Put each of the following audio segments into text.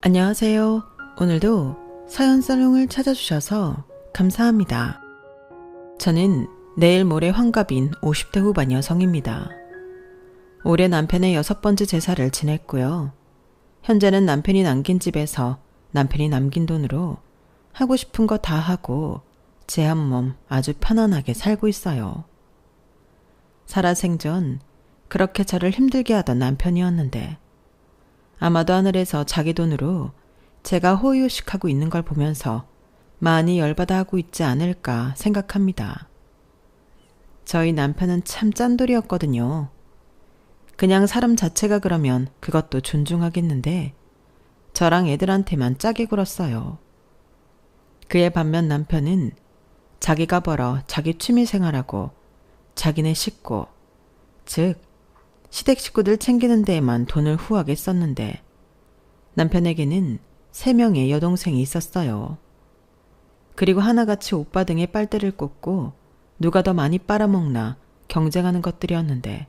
안녕하세요. 오늘도 사연 살롱을 찾아주셔서 감사합니다. 저는 내일 모레 환갑인 50대 후반 여성입니다. 올해 남편의 6번째 제사를 지냈고요. 현재는 남편이 남긴 집에서 남편이 남긴 돈으로 하고 싶은 거 다 하고 제 한 몸 아주 편안하게 살고 있어요. 살아생전 그렇게 저를 힘들게 하던 남편이었는데 아마도 하늘에서 자기 돈으로 제가 호의호식하고 있는 걸 보면서 많이 열받아 하고 있지 않을까 생각합니다. 저희 남편은 참 짠돌이었거든요. 그냥 사람 자체가 그러면 그것도 존중하겠는데 저랑 애들한테만 짜게 굴었어요. 그에 반면 남편은 자기가 벌어 자기 취미생활하고 자기네 식구, 즉 시댁 식구들 챙기는 데에만 돈을 후하게 썼는데 남편에게는 3명의 여동생이 있었어요. 그리고 하나같이 오빠 등의 빨대를 꽂고 누가 더 많이 빨아먹나 경쟁하는 것들이었는데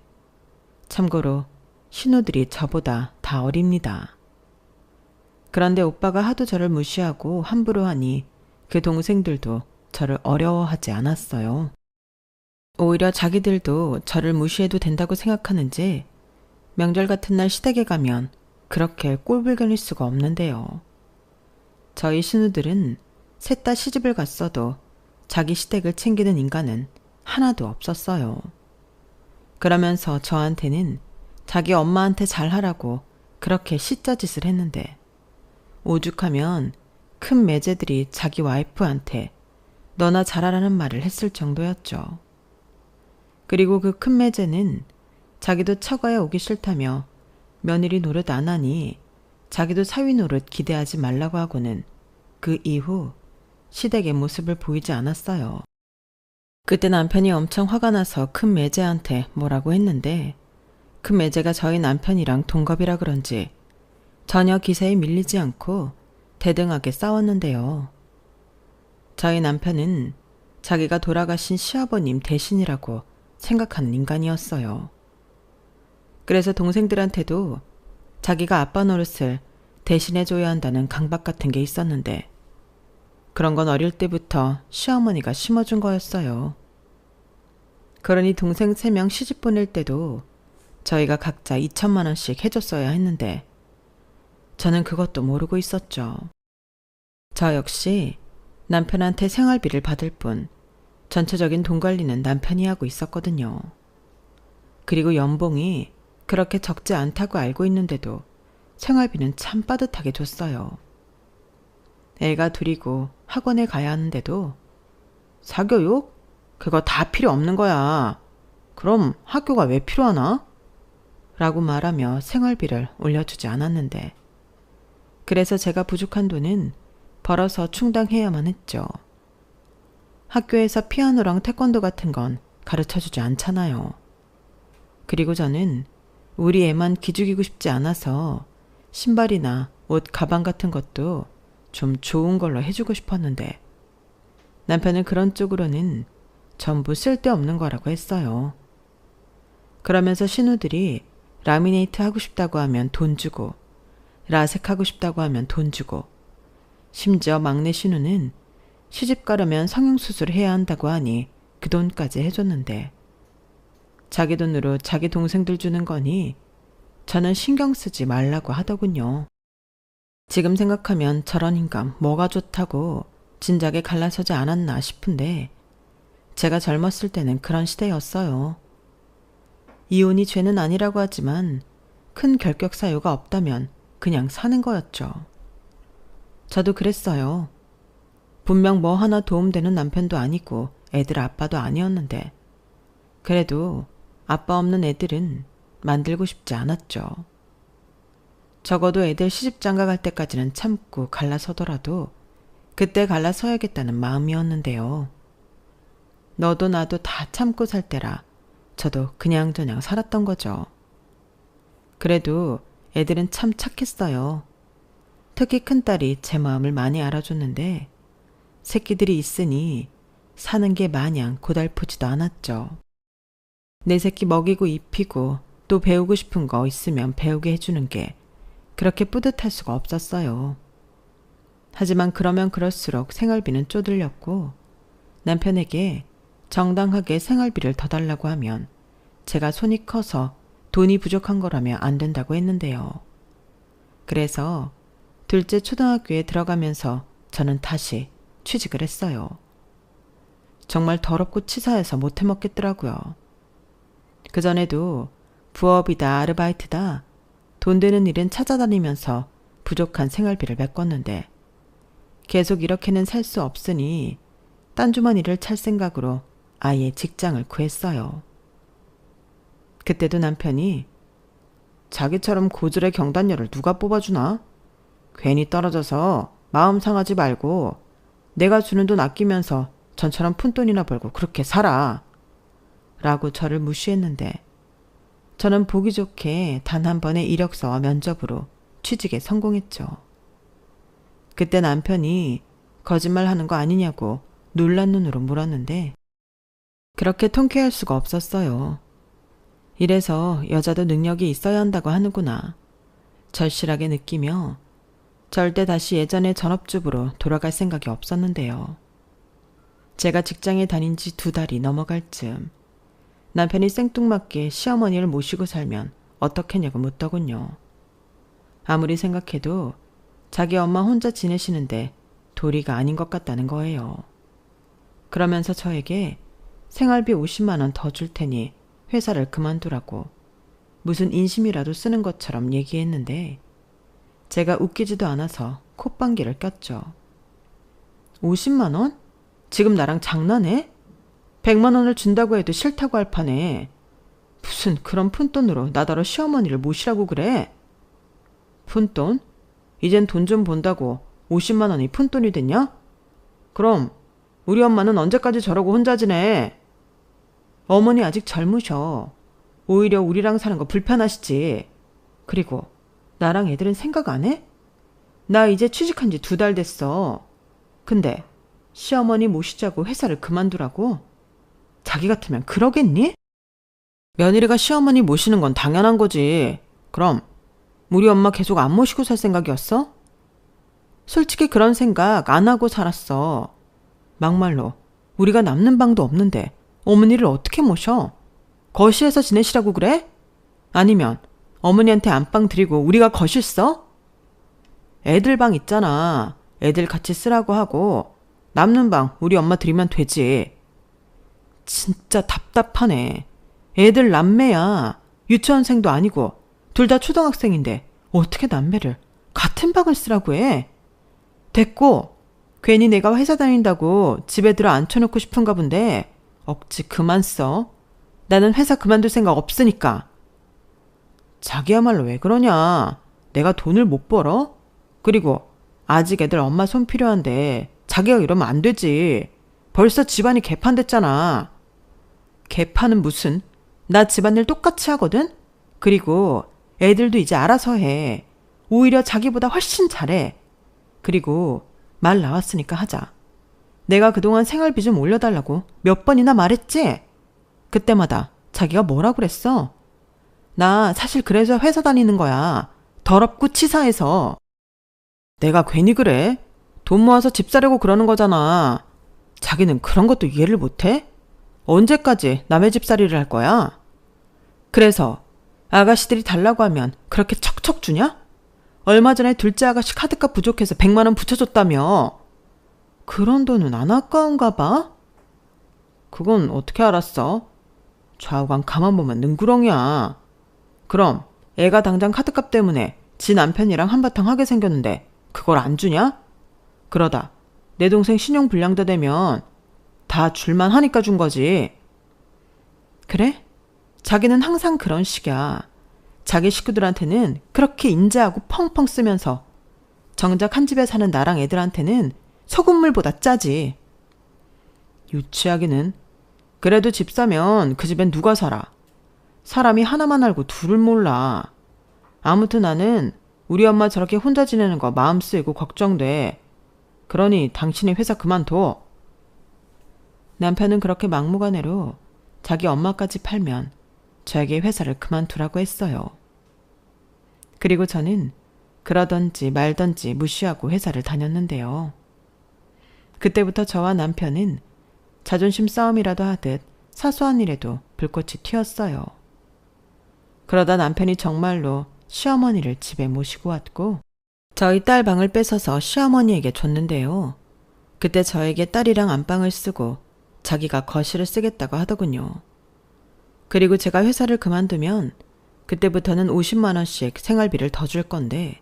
참고로 신우들이 저보다 다 어립니다. 그런데 오빠가 하도 저를 무시하고 함부로 하니 그 동생들도 저를 어려워하지 않았어요. 오히려 자기들도 저를 무시해도 된다고 생각하는지 명절 같은 날 시댁에 가면 그렇게 꼴불견일 수가 없는데요. 저희 신우들은 셋 다 시집을 갔어도 자기 시댁을 챙기는 인간은 하나도 없었어요. 그러면서 저한테는 자기 엄마한테 잘하라고 그렇게 시짜짓을 했는데 오죽하면 큰 매제들이 자기 와이프한테 너나 잘하라는 말을 했을 정도였죠. 그리고 그 큰 매제는 자기도 처가에 오기 싫다며 며느리 노릇 안 하니 자기도 사위 노릇 기대하지 말라고 하고는 그 이후 시댁의 모습을 보이지 않았어요. 그때 남편이 엄청 화가 나서 큰 매제한테 뭐라고 했는데 큰 매제가 저희 남편이랑 동갑이라 그런지 전혀 기세에 밀리지 않고 대등하게 싸웠는데요. 저희 남편은 자기가 돌아가신 시아버님 대신이라고 생각하는 인간이었어요. 그래서 동생들한테도 자기가 아빠 노릇을 대신해줘야 한다는 강박 같은 게 있었는데 그런 건 어릴 때부터 시어머니가 심어준 거였어요. 그러니 동생 3명 시집 보낼 때도 저희가 각자 2천만 원씩 해줬어야 했는데 저는 그것도 모르고 있었죠. 저 역시 남편한테 생활비를 받을 뿐 전체적인 돈 관리는 남편이 하고 있었거든요. 그리고 연봉이 그렇게 적지 않다고 알고 있는데도 생활비는 참 빠듯하게 줬어요. 애가 둘이고 학원에 가야 하는데도 사교육? 그거 다 필요 없는 거야. 그럼 학교가 왜 필요하나? 라고 말하며 생활비를 올려주지 않았는데 그래서 제가 부족한 돈은 벌어서 충당해야만 했죠. 학교에서 피아노랑 태권도 같은 건 가르쳐주지 않잖아요. 그리고 저는 우리 애만 기죽이고 싶지 않아서 신발이나 옷, 가방 같은 것도 좀 좋은 걸로 해주고 싶었는데 남편은 그런 쪽으로는 전부 쓸데없는 거라고 했어요. 그러면서 신우들이 라미네이트 하고 싶다고 하면 돈 주고 라섹 하고 싶다고 하면 돈 주고 심지어 막내 신우는 시집 가려면 성형수술 해야 한다고 하니 그 돈까지 해줬는데 자기 돈으로 자기 동생들 주는 거니 저는 신경 쓰지 말라고 하더군요. 지금 생각하면 저런 인간 뭐가 좋다고 진작에 갈라서지 않았나 싶은데 제가 젊었을 때는 그런 시대였어요. 이혼이 죄는 아니라고 하지만 큰 결격 사유가 없다면 그냥 사는 거였죠. 저도 그랬어요. 분명 뭐 하나 도움되는 남편도 아니고 애들 아빠도 아니었는데 그래도 아빠 없는 애들은 만들고 싶지 않았죠. 적어도 애들 시집장가 갈 때까지는 참고 갈라서더라도 그때 갈라서야겠다는 마음이었는데요. 너도 나도 다 참고 살 때라 저도 그냥저냥 살았던 거죠. 그래도 애들은 참 착했어요. 특히 큰딸이 제 마음을 많이 알아줬는데 새끼들이 있으니 사는 게 마냥 고달프지도 않았죠. 내 새끼 먹이고 입히고 또 배우고 싶은 거 있으면 배우게 해주는 게 그렇게 뿌듯할 수가 없었어요. 하지만 그러면 그럴수록 생활비는 쪼들렸고 남편에게 정당하게 생활비를 더 달라고 하면 제가 손이 커서 돈이 부족한 거라며 안 된다고 했는데요. 그래서 둘째 초등학교에 들어가면서 저는 다시 취직을 했어요. 정말 더럽고 치사해서 못 해먹겠더라고요. 그전에도 부업이다 아르바이트다 돈 되는 일은 찾아다니면서 부족한 생활비를 메꿨는데 계속 이렇게는 살 수 없으니 딴 주머니를 찰 생각으로 아예 직장을 구했어요. 그때도 남편이 자기처럼 고졸의 경단녀를 누가 뽑아주나? 괜히 떨어져서 마음 상하지 말고 내가 주는 돈 아끼면서 전처럼 푼돈이나 벌고 그렇게 살아. 라고 저를 무시했는데 저는 보기 좋게 단 한 번의 이력서와 면접으로 취직에 성공했죠. 그때 남편이 거짓말하는 거 아니냐고 놀란 눈으로 물었는데 그렇게 통쾌할 수가 없었어요. 이래서 여자도 능력이 있어야 한다고 하는구나. 절실하게 느끼며 절대 다시 예전의 전업주부로 돌아갈 생각이 없었는데요. 제가 직장에 다닌 지 2달이 넘어갈 즈음 남편이 생뚱맞게 시어머니를 모시고 살면 어떻겠냐고 묻더군요. 아무리 생각해도 자기 엄마 혼자 지내시는데 도리가 아닌 것 같다는 거예요. 그러면서 저에게 생활비 50만 원 더 줄 테니 회사를 그만두라고 무슨 인심이라도 쓰는 것처럼 얘기했는데 제가 웃기지도 않아서 콧방귀를 꼈죠. 50만 원? 지금 나랑 장난해? 100만 원을 준다고 해도 싫다고 할 판에 무슨 그런 푼돈으로 나더러 시어머니를 모시라고 그래? 푼돈? 이젠 돈 좀 번다고 50만 원이 푼돈이 됐냐? 그럼 우리 엄마는 언제까지 저러고 혼자 지내? 어머니 아직 젊으셔. 오히려 우리랑 사는 거 불편하시지. 그리고 나랑 애들은 생각 안 해? 나 이제 취직한 지 2달 됐어. 근데 시어머니 모시자고 회사를 그만두라고? 자기 같으면 그러겠니? 며느리가 시어머니 모시는 건 당연한 거지. 그럼 우리 엄마 계속 안 모시고 살 생각이었어? 솔직히 그런 생각 안 하고 살았어. 막말로 우리가 남는 방도 없는데 어머니를 어떻게 모셔? 거실에서 지내시라고 그래? 아니면 어머니한테 안방 드리고 우리가 거실 써? 애들 방 있잖아. 애들 같이 쓰라고 하고 남는 방 우리 엄마 드리면 되지. 진짜 답답하네. 애들 남매야. 유치원생도 아니고 둘 다 초등학생인데 어떻게 남매를 같은 방을 쓰라고 해? 됐고 괜히 내가 회사 다닌다고 집에 들어 앉혀놓고 싶은가 본데 억지 그만 써. 나는 회사 그만둘 생각 없으니까. 자기야말로 왜 그러냐. 내가 돈을 못 벌어? 그리고 아직 애들 엄마 손 필요한데 자기가 이러면 안 되지. 벌써 집안이 개판됐잖아. 개판은 무슨. 나 집안일 똑같이 하거든? 그리고 애들도 이제 알아서 해. 오히려 자기보다 훨씬 잘해. 그리고 말 나왔으니까 하자. 내가 그동안 생활비 좀 올려달라고 몇 번이나 말했지? 그때마다 자기가 뭐라 그랬어? 나 사실 그래서 회사 다니는 거야. 더럽고 치사해서. 내가 괜히 그래? 돈 모아서 집 사려고 그러는 거잖아. 자기는 그런 것도 이해를 못해? 언제까지 남의 집살이를 할 거야? 그래서 아가씨들이 달라고 하면 그렇게 척척 주냐? 얼마 전에 둘째 아가씨 카드값 부족해서 100만 원 붙여줬다며. 그런 돈은 안 아까운가 봐? 그건 어떻게 알았어? 좌우간 가만 보면 능구렁이야. 그럼 애가 당장 카드값 때문에 지 남편이랑 한바탕 하게 생겼는데 그걸 안 주냐? 그러다 내 동생 신용불량자 되면 다 줄만 하니까 준 거지. 그래? 자기는 항상 그런 식이야. 자기 식구들한테는 그렇게 인자하고 펑펑 쓰면서 정작 한 집에 사는 나랑 애들한테는 소금물보다 짜지. 유치하기는. 그래도 집 사면 그 집엔 누가 살아? 사람이 하나만 알고 둘을 몰라. 아무튼 나는 우리 엄마 저렇게 혼자 지내는 거 마음 쓰이고 걱정돼. 그러니 당신이 회사 그만둬. 남편은 그렇게 막무가내로 자기 엄마까지 팔면 저에게 회사를 그만두라고 했어요. 그리고 저는 그러던지 말던지 무시하고 회사를 다녔는데요. 그때부터 저와 남편은 자존심 싸움이라도 하듯 사소한 일에도 불꽃이 튀었어요. 그러다 남편이 정말로 시어머니를 집에 모시고 왔고 저희 딸 방을 뺏어서 시어머니에게 줬는데요. 그때 저에게 딸이랑 안방을 쓰고 자기가 거실을 쓰겠다고 하더군요. 그리고 제가 회사를 그만두면 그때부터는 50만 원씩 생활비를 더 줄 건데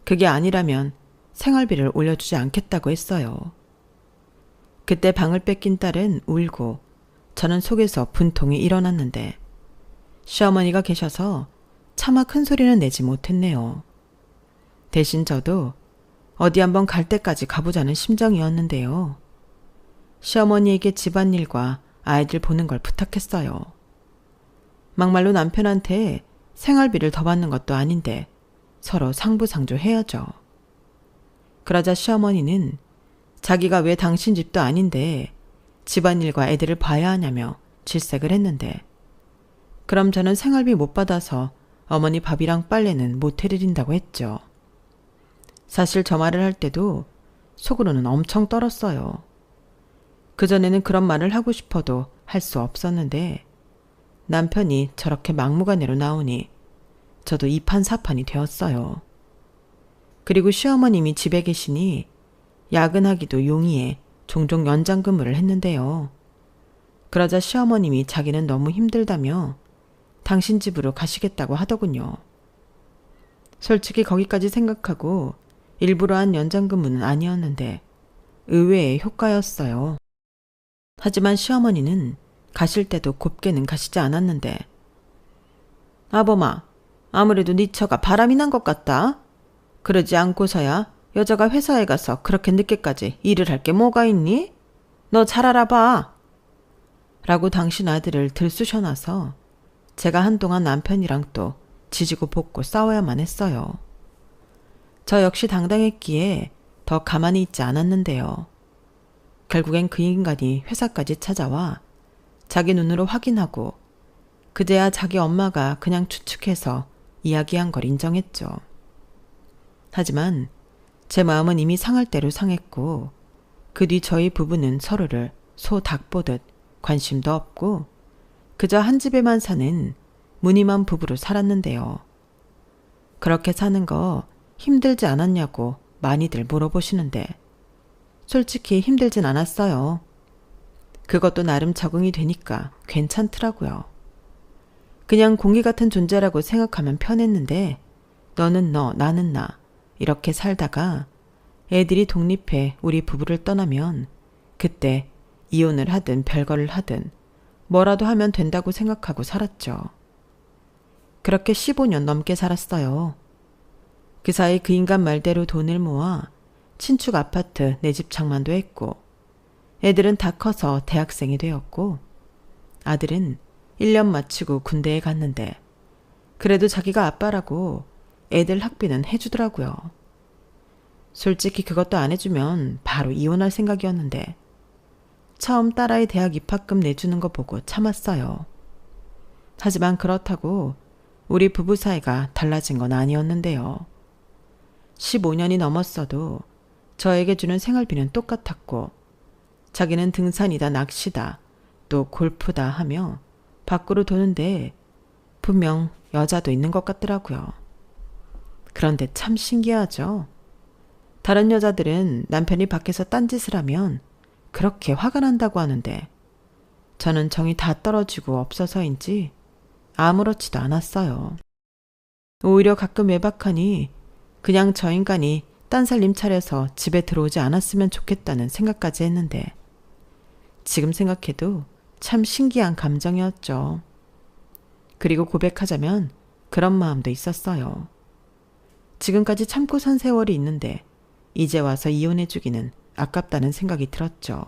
그게 아니라면 생활비를 올려주지 않겠다고 했어요. 그때 방을 뺏긴 딸은 울고 저는 속에서 분통이 일어났는데 시어머니가 계셔서 차마 큰 소리는 내지 못했네요. 대신 저도 어디 한번 갈 때까지 가보자는 심정이었는데요. 시어머니에게 집안일과 아이들 보는 걸 부탁했어요. 막말로 남편한테 생활비를 더 받는 것도 아닌데 서로 상부상조해야죠. 그러자 시어머니는 자기가 왜 당신 집도 아닌데 집안일과 애들을 봐야 하냐며 질색을 했는데 그럼 저는 생활비 못 받아서 어머니 밥이랑 빨래는 못 해드린다고 했죠. 사실 저 말을 할 때도 속으로는 엄청 떨었어요. 그전에는 그런 말을 하고 싶어도 할 수 없었는데 남편이 저렇게 막무가내로 나오니 저도 이판사판이 되었어요. 그리고 시어머님이 집에 계시니 야근하기도 용이해 종종 연장 근무를 했는데요. 그러자 시어머님이 자기는 너무 힘들다며 당신 집으로 가시겠다고 하더군요. 솔직히 거기까지 생각하고 일부러 한 연장 근무는 아니었는데 의외의 효과였어요. 하지만 시어머니는 가실 때도 곱게는 가시지 않았는데 아범아, 아무래도 네 처가 바람이 난 것 같다. 그러지 않고서야 여자가 회사에 가서 그렇게 늦게까지 일을 할 게 뭐가 있니? 너 잘 알아봐. 라고 당신 아들을 들쑤셔놔서 제가 한동안 남편이랑 또 지지고 볶고 싸워야만 했어요. 저 역시 당당했기에 더 가만히 있지 않았는데요. 결국엔 그 인간이 회사까지 찾아와 자기 눈으로 확인하고 그제야 자기 엄마가 그냥 추측해서 이야기한 걸 인정했죠. 하지만 제 마음은 이미 상할 대로 상했고 그 뒤 저희 부부는 서로를 소 닭 보듯 관심도 없고 그저 한 집에만 사는 무늬만 부부로 살았는데요. 그렇게 사는 거 힘들지 않았냐고 많이들 물어보시는데 솔직히 힘들진 않았어요. 그것도 나름 적응이 되니까 괜찮더라고요. 그냥 공기 같은 존재라고 생각하면 편했는데 너는 너, 나는 나 이렇게 살다가 애들이 독립해 우리 부부를 떠나면 그때 이혼을 하든 별거를 하든 뭐라도 하면 된다고 생각하고 살았죠. 그렇게 15년 넘게 살았어요. 그 사이 그 인간 말대로 돈을 모아 신축 아파트 내 집 장만도 했고 애들은 다 커서 대학생이 되었고 아들은 1년 마치고 군대에 갔는데 그래도 자기가 아빠라고 애들 학비는 해주더라고요. 솔직히 그것도 안 해주면 바로 이혼할 생각이었는데 처음 딸아이 대학 입학금 내주는 거 보고 참았어요. 하지만 그렇다고 우리 부부 사이가 달라진 건 아니었는데요. 15년이 넘었어도 저에게 주는 생활비는 똑같았고 자기는 등산이다 낚시다 또 골프다 하며 밖으로 도는데 분명 여자도 있는 것 같더라고요. 그런데 참 신기하죠. 다른 여자들은 남편이 밖에서 딴짓을 하면 그렇게 화가 난다고 하는데 저는 정이 다 떨어지고 없어서인지 아무렇지도 않았어요. 오히려 가끔 외박하니 그냥 저 인간이 딴 살림 차려서 집에 들어오지 않았으면 좋겠다는 생각까지 했는데 지금 생각해도 참 신기한 감정이었죠. 그리고 고백하자면 그런 마음도 있었어요. 지금까지 참고 산 세월이 있는데 이제 와서 이혼해주기는 아깝다는 생각이 들었죠.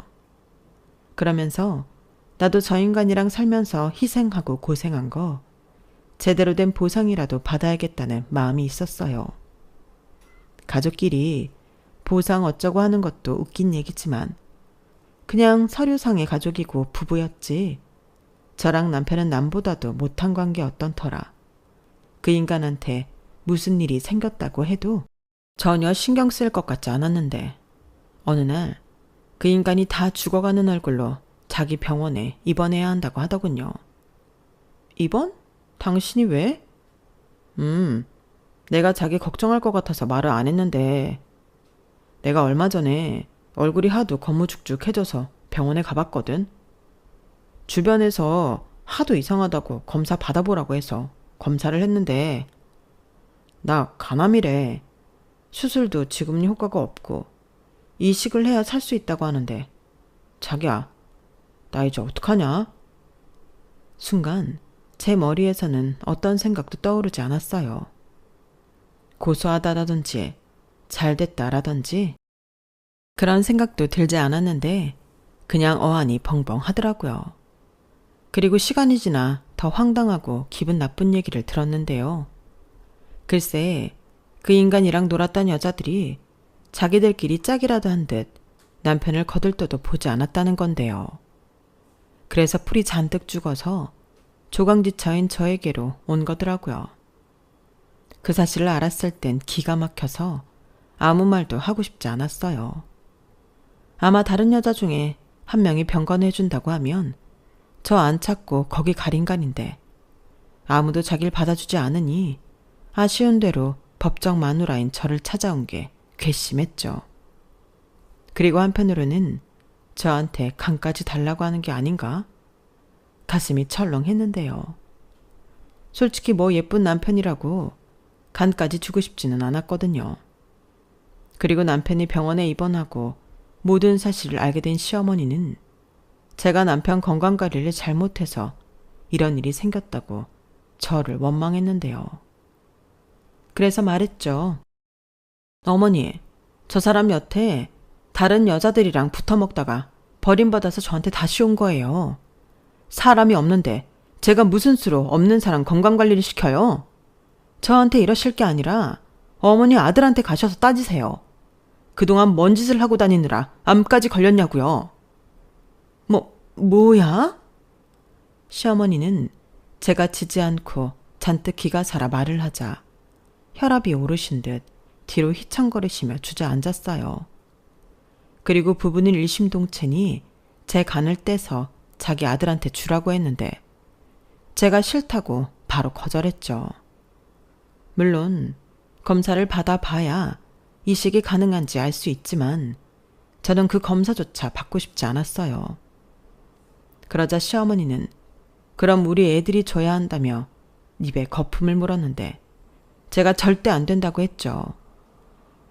그러면서 나도 저 인간이랑 살면서 희생하고 고생한 거 제대로 된 보상이라도 받아야겠다는 마음이 있었어요. 가족끼리 보상 어쩌고 하는 것도 웃긴 얘기지만 그냥 서류상의 가족이고 부부였지 저랑 남편은 남보다도 못한 관계였던 터라 그 인간한테 무슨 일이 생겼다고 해도 전혀 신경 쓸 것 같지 않았는데 어느 날 그 인간이 다 죽어가는 얼굴로 자기 병원에 입원해야 한다고 하더군요. 입원? 당신이 왜? 내가 자기 걱정할 것 같아서 말을 안 했는데 내가 얼마 전에 얼굴이 하도 거무죽죽해져서 병원에 가봤거든. 주변에서 하도 이상하다고 검사 받아보라고 해서 검사를 했는데 나 간암이래. 수술도 지금 효과가 없고 이식을 해야 살 수 있다고 하는데 자기야, 나 이제 어떡하냐? 순간 제 머리에서는 어떤 생각도 떠오르지 않았어요. 고소하다라든지 잘됐다라든지 그런 생각도 들지 않았는데 그냥 어안이 벙벙 하더라고요. 그리고 시간이 지나 더 황당하고 기분 나쁜 얘기를 들었는데요. 글쎄 그 인간이랑 놀았던 여자들이 자기들끼리 짝이라도 한 듯 남편을 거들떠도 보지 않았다는 건데요. 그래서 풀이 잔뜩 죽어서 조강지처인 저에게로 온 거더라고요. 그 사실을 알았을 땐 기가 막혀서 아무 말도 하고 싶지 않았어요. 아마 다른 여자 중에 한 명이 병건해준다고 하면 저 안 찾고 거기 갈 인간인데 아무도 자길 받아주지 않으니 아쉬운 대로 법정 마누라인 저를 찾아온 게 괘씸했죠. 그리고 한편으로는 저한테 간까지 달라고 하는 게 아닌가? 가슴이 철렁했는데요. 솔직히 뭐 예쁜 남편이라고 간까지 주고 싶지는 않았거든요. 그리고 남편이 병원에 입원하고 모든 사실을 알게 된 시어머니는 제가 남편 건강관리를 잘못해서 이런 일이 생겼다고 저를 원망했는데요. 그래서 말했죠. 어머니, 저 사람 여태 다른 여자들이랑 붙어먹다가 버림받아서 저한테 다시 온 거예요. 사람이 없는데 제가 무슨 수로 없는 사람 건강관리를 시켜요? 저한테 이러실 게 아니라 어머니 아들한테 가셔서 따지세요. 그동안 뭔 짓을 하고 다니느라 암까지 걸렸냐고요. 뭐야? 시어머니는 제가 지지 않고 잔뜩 기가 살아 말을 하자 혈압이 오르신 듯 뒤로 휘청거리시며 주저앉았어요. 그리고 부부는 일심동체니 제 간을 떼서 자기 아들한테 주라고 했는데 제가 싫다고 바로 거절했죠. 물론 검사를 받아봐야 이식이 가능한지 알 수 있지만 저는 그 검사조차 받고 싶지 않았어요. 그러자 시어머니는 그럼 우리 애들이 줘야 한다며 입에 거품을 물었는데 제가 절대 안 된다고 했죠.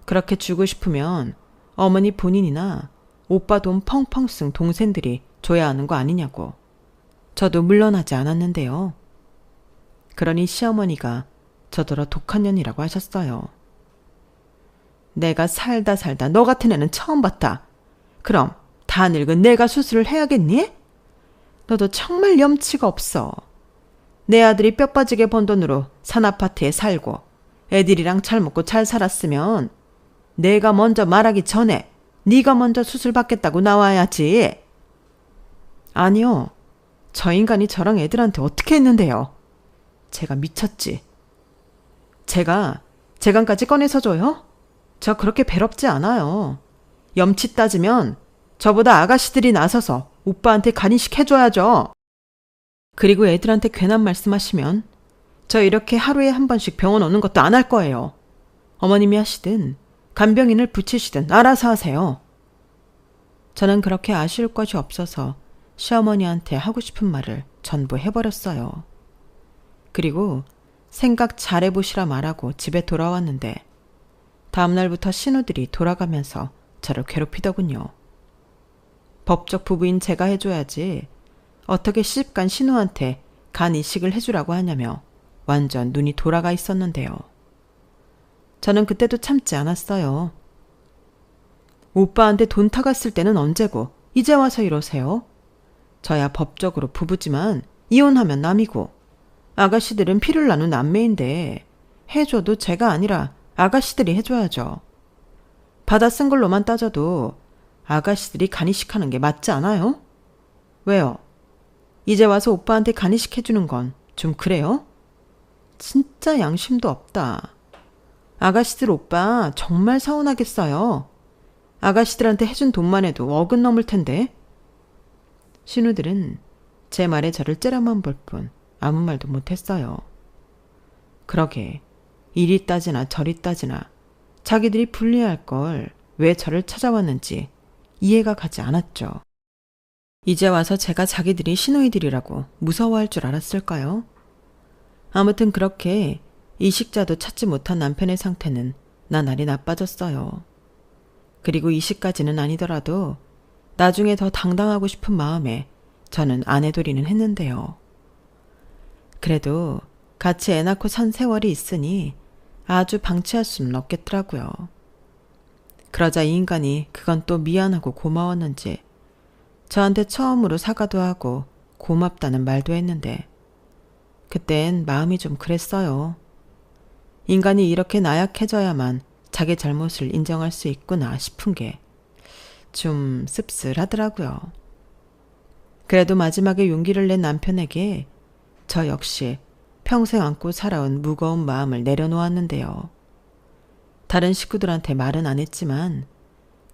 그렇게 주고 싶으면 어머니 본인이나 오빠 돈 펑펑 쓴 동생들이 줘야 하는 거 아니냐고. 저도 물러나지 않았는데요. 그러니 시어머니가 저더러 독한 년이라고 하셨어요. 내가 살다 너 같은 애는 처음 봤다. 그럼 다 늙은 내가 수술을 해야겠니? 너도 정말 염치가 없어. 내 아들이 뼈 빠지게 번 돈으로 산 아파트에 살고 애들이랑 잘 먹고 잘 살았으면 내가 먼저 말하기 전에 네가 먼저 수술 받겠다고 나와야지. 아니요. 저 인간이 저랑 애들한테 어떻게 했는데요. 제가 미쳤지. 제가 재간까지 꺼내서 줘요? 저 그렇게 배롭지 않아요. 염치 따지면 저보다 아가씨들이 나서서 오빠한테 간이식 해줘야죠. 그리고 애들한테 괜한 말씀하시면 저 이렇게 하루에 한 번씩 병원 오는 것도 안 할 거예요. 어머님이 하시든 간병인을 붙이시든 알아서 하세요. 저는 그렇게 아쉬울 것이 없어서 시어머니한테 하고 싶은 말을 전부 해버렸어요. 그리고 생각 잘해보시라 말하고 집에 돌아왔는데 다음날부터 신우들이 돌아가면서 저를 괴롭히더군요. 법적 부부인 제가 해줘야지 어떻게 시집간 신우한테 간 이식을 해주라고 하냐며 완전 눈이 돌아가 있었는데요. 저는 그때도 참지 않았어요. 오빠한테 돈 타갔을 때는 언제고 이제 와서 이러세요? 저야 법적으로 부부지만 이혼하면 남이고 아가씨들은 피를 나눈 남매인데 해줘도 제가 아니라 아가씨들이 해줘야죠. 받아 쓴 걸로만 따져도 아가씨들이 간이식하는 게 맞지 않아요? 왜요? 이제 와서 오빠한테 간이식 해주는 건 좀 그래요? 진짜 양심도 없다. 아가씨들 오빠 정말 서운하겠어요. 아가씨들한테 해준 돈만 해도 억은 넘을 텐데. 신우들은 제 말에 저를 째려만 볼 뿐 아무 말도 못했어요. 그러게 이리 따지나 저리 따지나 자기들이 불리할 걸 왜 저를 찾아왔는지 이해가 가지 않았죠. 이제 와서 제가 자기들이 시누이들이라고 무서워할 줄 알았을까요? 아무튼 그렇게 이식자도 찾지 못한 남편의 상태는 나날이 나빠졌어요. 그리고 이식까지는 아니더라도 나중에 더 당당하고 싶은 마음에 저는 아내돌이는 했는데요. 그래도 같이 애 낳고 산 세월이 있으니 아주 방치할 수는 없겠더라고요. 그러자 이 인간이 그건 또 미안하고 고마웠는지 저한테 처음으로 사과도 하고 고맙다는 말도 했는데 그땐 마음이 좀 그랬어요. 인간이 이렇게 나약해져야만 자기 잘못을 인정할 수 있구나 싶은 게 좀 씁쓸하더라고요. 그래도 마지막에 용기를 낸 남편에게 저 역시 평생 안고 살아온 무거운 마음을 내려놓았는데요. 다른 식구들한테 말은 안 했지만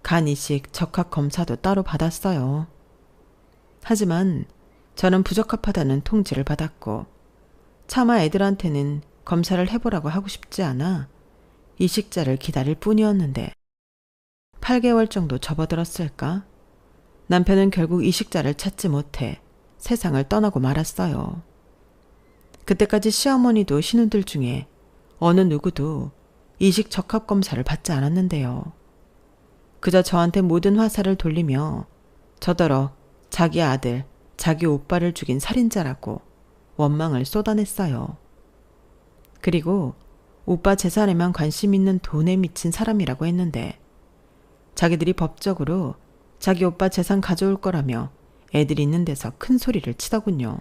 간 이식 적합 검사도 따로 받았어요. 하지만 저는 부적합하다는 통지를 받았고 차마 애들한테는 검사를 해보라고 하고 싶지 않아 이식자를 기다릴 뿐이었는데 8개월 정도 접어들었을까? 남편은 결국 이식자를 찾지 못해 세상을 떠나고 말았어요. 그때까지 시어머니도 신우들 중에 어느 누구도 이식 적합 검사를 받지 않았는데요. 그저 저한테 모든 화살을 돌리며 저더러 자기 아들, 자기 오빠를 죽인 살인자라고 원망을 쏟아냈어요. 그리고 오빠 재산에만 관심 있는 돈에 미친 사람이라고 했는데 자기들이 법적으로 자기 오빠 재산 가져올 거라며 애들이 있는 데서 큰 소리를 치더군요.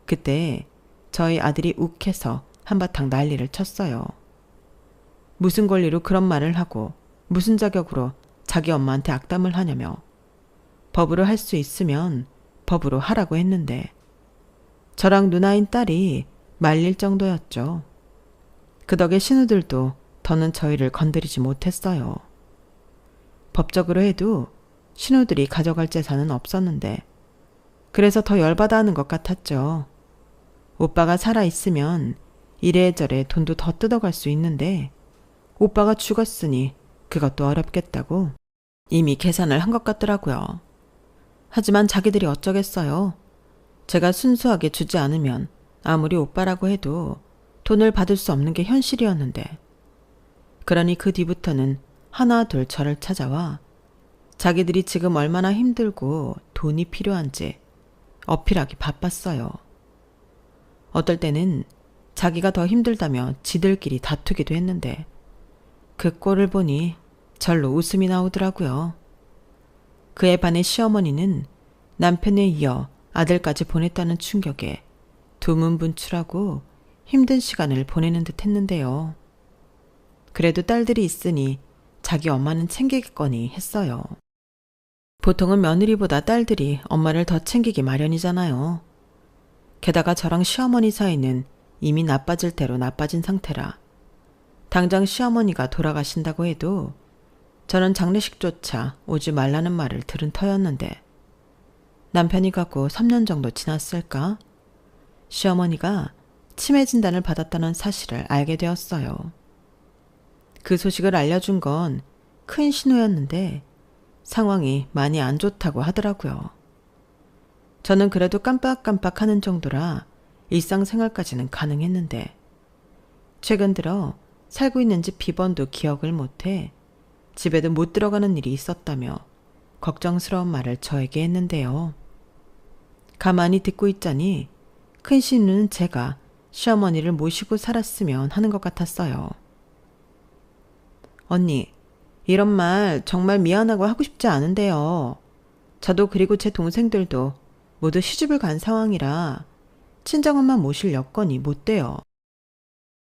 그때 저희 아들이 욱해서 한바탕 난리를 쳤어요. 무슨 권리로 그런 말을 하고 무슨 자격으로 자기 엄마한테 악담을 하냐며 법으로 할 수 있으면 법으로 하라고 했는데 저랑 누나인 딸이 말릴 정도였죠. 그 덕에 신우들도 더는 저희를 건드리지 못했어요. 법적으로 해도 신우들이 가져갈 재산은 없었는데 그래서 더 열받아 하는 것 같았죠. 오빠가 살아있으면 이래저래 돈도 더 뜯어갈 수 있는데 오빠가 죽었으니 그것도 어렵겠다고 이미 계산을 한 것 같더라고요. 하지만 자기들이 어쩌겠어요. 제가 순수하게 주지 않으면 아무리 오빠라고 해도 돈을 받을 수 없는 게 현실이었는데 그러니 그 뒤부터는 하나 둘 저를 찾아와 자기들이 지금 얼마나 힘들고 돈이 필요한지 어필하기 바빴어요. 어떨 때는 자기가 더 힘들다며 지들끼리 다투기도 했는데 그 꼴을 보니 절로 웃음이 나오더라고요. 그에 반해 시어머니는 남편에 이어 아들까지 보냈다는 충격에 두문분출하고 힘든 시간을 보내는 듯 했는데요. 그래도 딸들이 있으니 자기 엄마는 챙기겠거니 했어요. 보통은 며느리보다 딸들이 엄마를 더 챙기기 마련이잖아요. 게다가 저랑 시어머니 사이는 이미 나빠질 대로 나빠진 상태라 당장 시어머니가 돌아가신다고 해도 저는 장례식조차 오지 말라는 말을 들은 터였는데 남편이 가고 3년 정도 지났을까? 시어머니가 치매 진단을 받았다는 사실을 알게 되었어요. 그 소식을 알려준 건 큰 신호였는데 상황이 많이 안 좋다고 하더라고요. 저는 그래도 깜빡깜빡 하는 정도라 일상생활까지는 가능했는데 최근 들어 살고 있는 집 비번도 기억을 못해 집에도 못 들어가는 일이 있었다며 걱정스러운 말을 저에게 했는데요. 가만히 듣고 있자니 큰 신우는 제가 시어머니를 모시고 살았으면 하는 것 같았어요. 언니, 이런 말 정말 미안하고 하고 싶지 않은데요. 저도 그리고 제 동생들도 모두 시집을 간 상황이라 친정엄마 모실 여건이 못 돼요.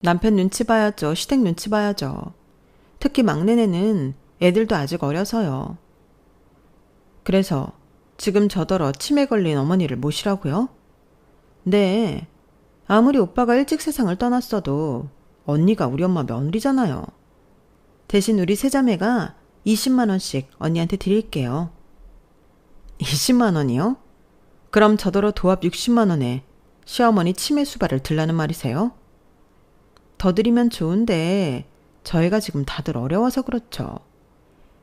남편 눈치 봐야죠. 시댁 눈치 봐야죠. 특히 막내네는 애들도 아직 어려서요. 그래서 지금 저더러 치매 걸린 어머니를 모시라고요? 네. 아무리 오빠가 일찍 세상을 떠났어도 언니가 우리 엄마 며느리잖아요. 대신 우리 세자매가 20만 원씩 언니한테 드릴게요. 20만 원이요? 그럼 저더러 도합 60만 원에 시어머니 치매 수발을 들라는 말이세요? 더 드리면 좋은데 저희가 지금 다들 어려워서 그렇죠.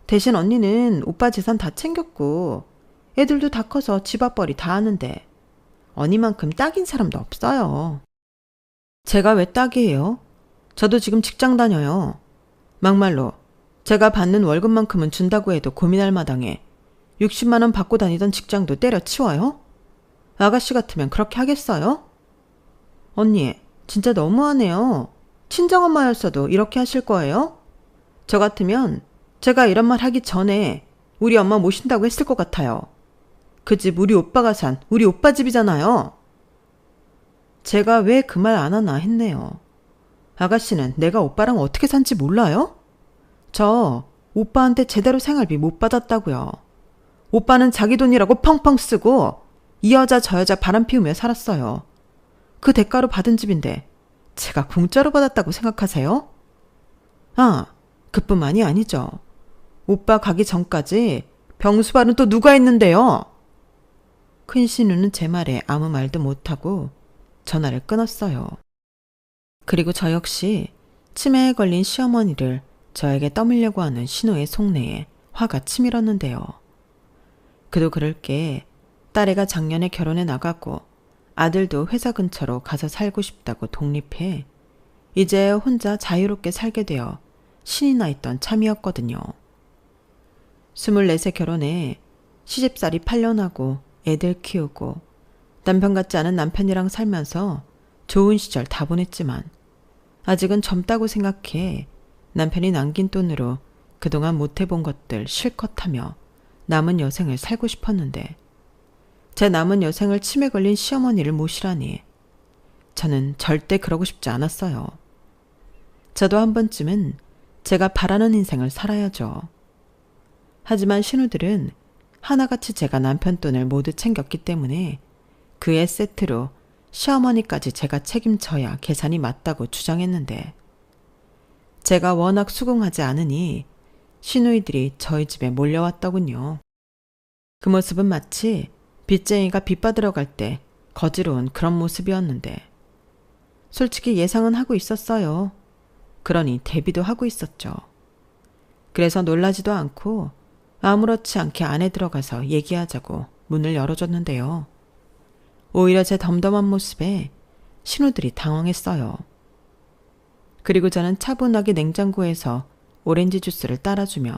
대신 언니는 오빠 재산 다 챙겼고 애들도 다 커서 집 앞벌이 다 하는데 언니만큼 딱인 사람도 없어요. 제가 왜 딱이에요? 저도 지금 직장 다녀요. 막말로 제가 받는 월급만큼은 준다고 해도 고민할 마당에 60만 원 받고 다니던 직장도 때려치워요? 아가씨 같으면 그렇게 하겠어요? 언니, 진짜 너무하네요. 친정엄마였어도 이렇게 하실 거예요? 저 같으면 제가 이런 말 하기 전에 우리 엄마 모신다고 했을 것 같아요. 그 집 우리 오빠가 산 우리 오빠 집이잖아요. 제가 왜 그 말 안 하나 했네요. 아가씨는 내가 오빠랑 어떻게 산지 몰라요? 저 오빠한테 제대로 생활비 못 받았다고요. 오빠는 자기 돈이라고 펑펑 쓰고 이 여자 저 여자 바람 피우며 살았어요. 그 대가로 받은 집인데 제가 공짜로 받았다고 생각하세요? 아, 그뿐만이 아니죠. 오빠 가기 전까지 병수발은 또 누가 했는데요? 큰 신우는 제 말에 아무 말도 못하고 전화를 끊었어요. 그리고 저 역시 치매에 걸린 시어머니를 저에게 떠밀려고 하는 신우의 속내에 화가 치밀었는데요. 그도 그럴 게 딸애가 작년에 결혼해 나가고 아들도 회사 근처로 가서 살고 싶다고 독립해 이제 혼자 자유롭게 살게 되어 신이 나 있던 참이었거든요. 24세 결혼해 시집살이 8년 하고 애들 키우고 남편 같지 않은 남편이랑 살면서 좋은 시절 다 보냈지만 아직은 젊다고 생각해 남편이 남긴 돈으로 그동안 못해본 것들 실컷 하며 남은 여생을 살고 싶었는데 제 남은 여생을 치매 걸린 시어머니를 모시라니 저는 절대 그러고 싶지 않았어요. 저도 한 번쯤은 제가 바라는 인생을 살아야죠. 하지만 신우들은 하나같이 제가 남편 돈을 모두 챙겼기 때문에 그의 세트로 시어머니까지 제가 책임져야 계산이 맞다고 주장했는데 제가 워낙 수긍하지 않으니 시누이들이 저희 집에 몰려왔더군요. 그 모습은 마치 빚쟁이가 빚 받으러 갈 때 거지러운 그런 모습이었는데 솔직히 예상은 하고 있었어요. 그러니 대비도 하고 있었죠. 그래서 놀라지도 않고 아무렇지 않게 안에 들어가서 얘기하자고 문을 열어줬는데요. 오히려 제 덤덤한 모습에 신우들이 당황했어요. 그리고 저는 차분하게 냉장고에서 오렌지 주스를 따라주며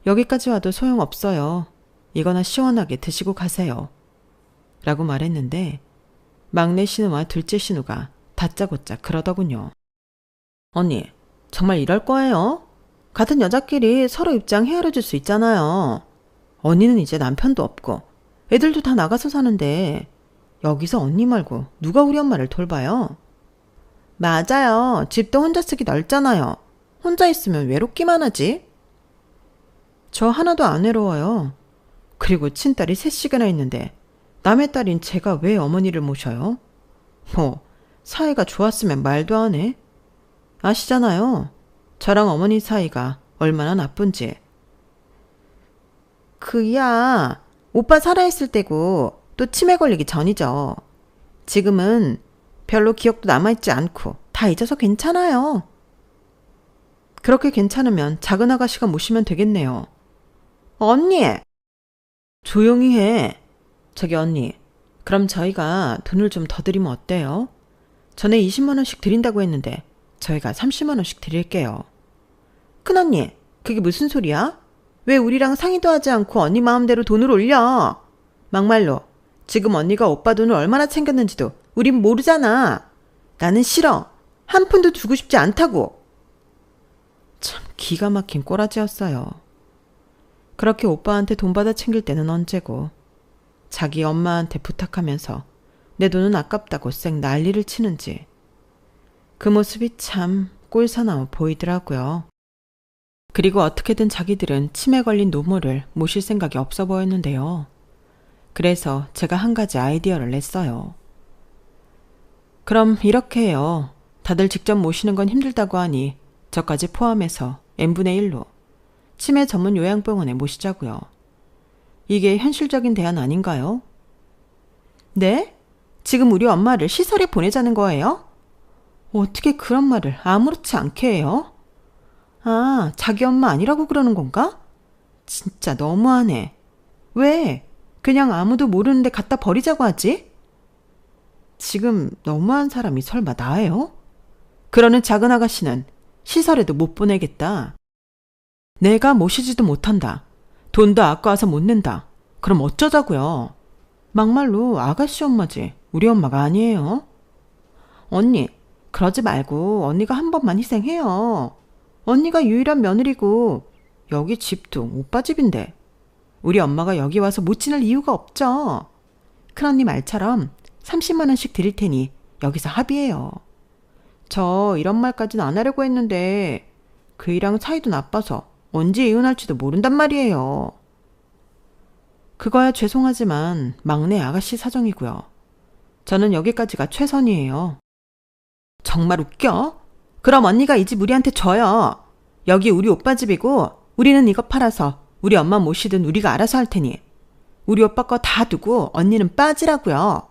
여기까지 와도 소용없어요. 이거나 시원하게 드시고 가세요. 라고 말했는데 막내 신우와 둘째 신우가 다짜고짜 그러더군요. 언니, 정말 이럴 거예요? 같은 여자끼리 서로 입장 헤아려 줄 수 있잖아요. 언니는 이제 남편도 없고 애들도 다 나가서 사는데 여기서 언니 말고 누가 우리 엄마를 돌봐요? 맞아요. 집도 혼자 쓰기 넓잖아요. 혼자 있으면 외롭기만 하지. 저 하나도 안 외로워요. 그리고 친딸이 셋씩이나 있는데 남의 딸인 제가 왜 어머니를 모셔요? 뭐 사이가 좋았으면 말도 안 해. 아시잖아요. 저랑 어머니 사이가 얼마나 나쁜지. 그야 오빠 살아있을 때고 또 치매 걸리기 전이죠. 지금은 별로 기억도 남아있지 않고 다 잊어서 괜찮아요. 그렇게 괜찮으면 작은 아가씨가 모시면 되겠네요. 언니! 조용히 해. 저기 언니, 그럼 저희가 돈을 좀 더 드리면 어때요? 전에 20만 원씩 드린다고 했는데 저희가 30만 원씩 드릴게요. 큰언니, 그게 무슨 소리야? 왜 우리랑 상의도 하지 않고 언니 마음대로 돈을 올려? 막말로 지금 언니가 오빠 돈을 얼마나 챙겼는지도 우린 모르잖아. 나는 싫어. 한 푼도 주고 싶지 않다고. 참 기가 막힌 꼬라지였어요. 그렇게 오빠한테 돈 받아 챙길 때는 언제고 자기 엄마한테 부탁하면서 내 돈은 아깝다고 쌩 난리를 치는지 그 모습이 참 꼴사나워 보이더라고요. 그리고 어떻게든 자기들은 치매 걸린 노모를 모실 생각이 없어 보였는데요. 그래서 제가 한 가지 아이디어를 냈어요. 그럼 이렇게 해요. 다들 직접 모시는 건 힘들다고 하니 저까지 포함해서 n분의 1로 치매 전문 요양병원에 모시자고요. 이게 현실적인 대안 아닌가요? 네? 지금 우리 엄마를 시설에 보내자는 거예요? 어떻게 그런 말을 아무렇지 않게 해요? 아, 자기 엄마 아니라고 그러는 건가? 진짜 너무하네. 왜? 그냥 아무도 모르는데 갖다 버리자고 하지? 지금 너무한 사람이 설마 나예요? 그러는 작은 아가씨는 시설에도 못 보내겠다. 내가 모시지도 못한다. 돈도 아까워서 못 낸다. 그럼 어쩌자고요? 막말로 아가씨 엄마지 우리 엄마가 아니에요. 언니, 그러지 말고 언니가 한 번만 희생해요. 언니가 유일한 며느리고 여기 집도 오빠 집인데 우리 엄마가 여기 와서 못 지낼 이유가 없죠. 큰언니 말처럼 30만 원씩 드릴 테니 여기서 합의해요. 저 이런 말까지는 안 하려고 했는데 그이랑 사이도 나빠서 언제 이혼할지도 모른단 말이에요. 그거야 죄송하지만 막내 아가씨 사정이고요. 저는 여기까지가 최선이에요. 정말 웃겨? 그럼 언니가 이 집 우리한테 줘요. 여기 우리 오빠 집이고 우리는 이거 팔아서 우리 엄마 모시든 우리가 알아서 할 테니 우리 오빠 거 다 두고 언니는 빠지라고요.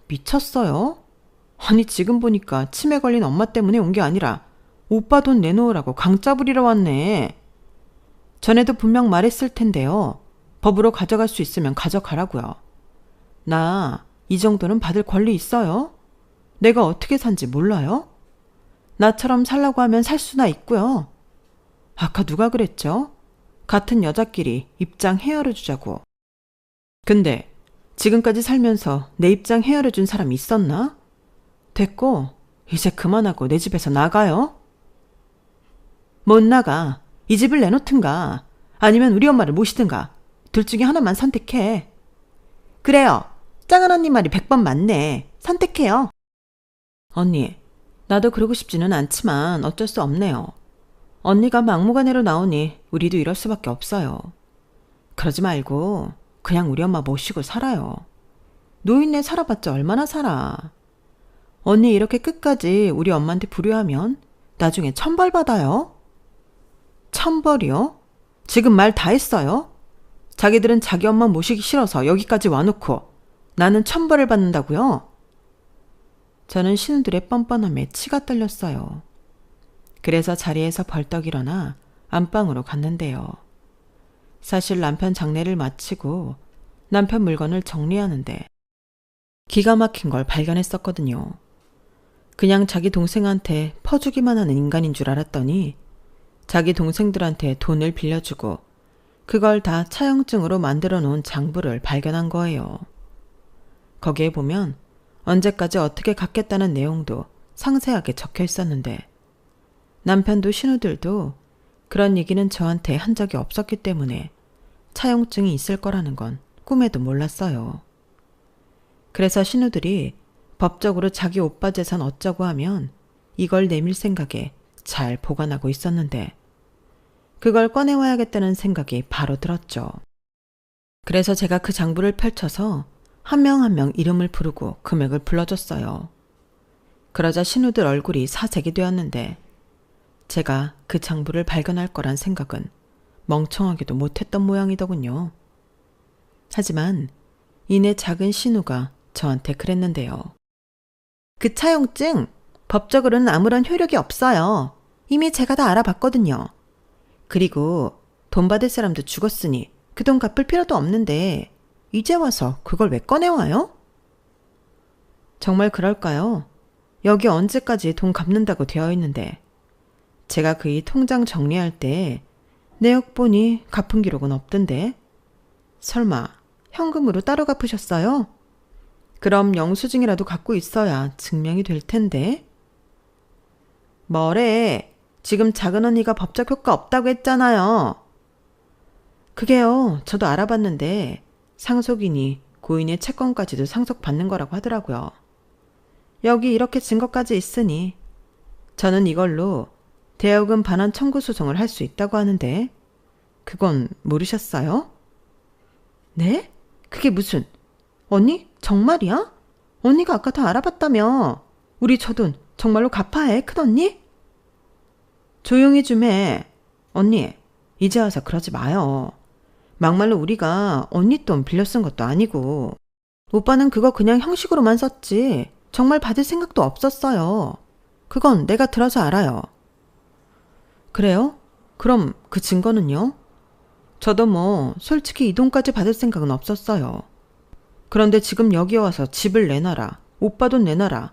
미쳤어요? 아니 지금 보니까 치매 걸린 엄마 때문에 온 게 아니라 오빠 돈 내놓으라고 강짜 부리러 왔네. 전에도 분명 말했을 텐데요. 법으로 가져갈 수 있으면 가져가라고요. 나 이 정도는 받을 권리 있어요? 내가 어떻게 산지 몰라요? 나처럼 살라고 하면 살 수나 있고요. 아까 누가 그랬죠? 같은 여자끼리 입장 헤아려 주자고. 근데 지금까지 살면서 내 입장 헤아려 준 사람 있었나? 됐고 이제 그만하고 내 집에서 나가요. 못 나가. 이 집을 내놓든가 아니면 우리 엄마를 모시든가 둘 중에 하나만 선택해. 그래요. 작은 언니 말이 100번 맞네. 선택해요. 언니, 나도 그러고 싶지는 않지만 어쩔 수 없네요. 언니가 막무가내로 나오니 우리도 이럴 수밖에 없어요. 그러지 말고 그냥 우리 엄마 모시고 살아요. 노인네 살아봤자 얼마나 살아. 언니 이렇게 끝까지 우리 엄마한테 불효하면 나중에 천벌 받아요. 천벌이요? 지금 말 다 했어요? 자기들은 자기 엄마 모시기 싫어서 여기까지 와놓고 나는 천벌을 받는다고요? 저는 신우들의 뻔뻔함에 치가 떨렸어요. 그래서 자리에서 벌떡 일어나 안방으로 갔는데요. 사실 남편 장례를 마치고 남편 물건을 정리하는데 기가 막힌 걸 발견했었거든요. 그냥 자기 동생한테 퍼주기만 하는 인간인 줄 알았더니 자기 동생들한테 돈을 빌려주고 그걸 다 차용증으로 만들어 놓은 장부를 발견한 거예요. 거기에 보면 언제까지 어떻게 갚겠다는 내용도 상세하게 적혀 있었는데 남편도 신우들도 그런 얘기는 저한테 한 적이 없었기 때문에 차용증이 있을 거라는 건 꿈에도 몰랐어요. 그래서 신우들이 법적으로 자기 오빠 재산 어쩌고 하면 이걸 내밀 생각에 잘 보관하고 있었는데 그걸 꺼내와야겠다는 생각이 바로 들었죠. 그래서 제가 그 장부를 펼쳐서 한 명 한 명 이름을 부르고 금액을 불러줬어요. 그러자 신우들 얼굴이 사색이 되었는데 제가 그 장부를 발견할 거란 생각은 멍청하게도 못했던 모양이더군요. 하지만 이내 작은 신우가 저한테 그랬는데요. 그 차용증 법적으로는 아무런 효력이 없어요. 이미 제가 다 알아봤거든요. 그리고 돈 받을 사람도 죽었으니 그 돈 갚을 필요도 없는데 이제 와서 그걸 왜 꺼내와요? 정말 그럴까요? 여기 언제까지 돈 갚는다고 되어 있는데 제가 그이 통장 정리할 때 내역 보니 갚은 기록은 없던데 설마 현금으로 따로 갚으셨어요? 그럼 영수증이라도 갖고 있어야 증명이 될 텐데. 뭐래? 지금 작은 언니가 법적 효과 없다고 했잖아요. 그게요. 저도 알아봤는데 상속인이 고인의 채권까지도 상속받는 거라고 하더라고요. 여기 이렇게 증거까지 있으니 저는 이걸로 대여금 반환 청구 소송을 할 수 있다고 하는데 그건 모르셨어요? 네? 그게 무슨... 언니? 정말이야? 언니가 아까 다 알아봤다며. 우리 저 돈 정말로 갚아해, 큰언니? 조용히 좀 해. 언니, 이제 와서 그러지 마요. 막말로 우리가 언니 돈 빌려 쓴 것도 아니고 오빠는 그거 그냥 형식으로만 썼지 정말 받을 생각도 없었어요. 그건 내가 들어서 알아요. 그래요? 그럼 그 증거는요? 저도 뭐 솔직히 이 돈까지 받을 생각은 없었어요. 그런데 지금 여기 와서 집을 내놔라. 오빠 돈 내놔라.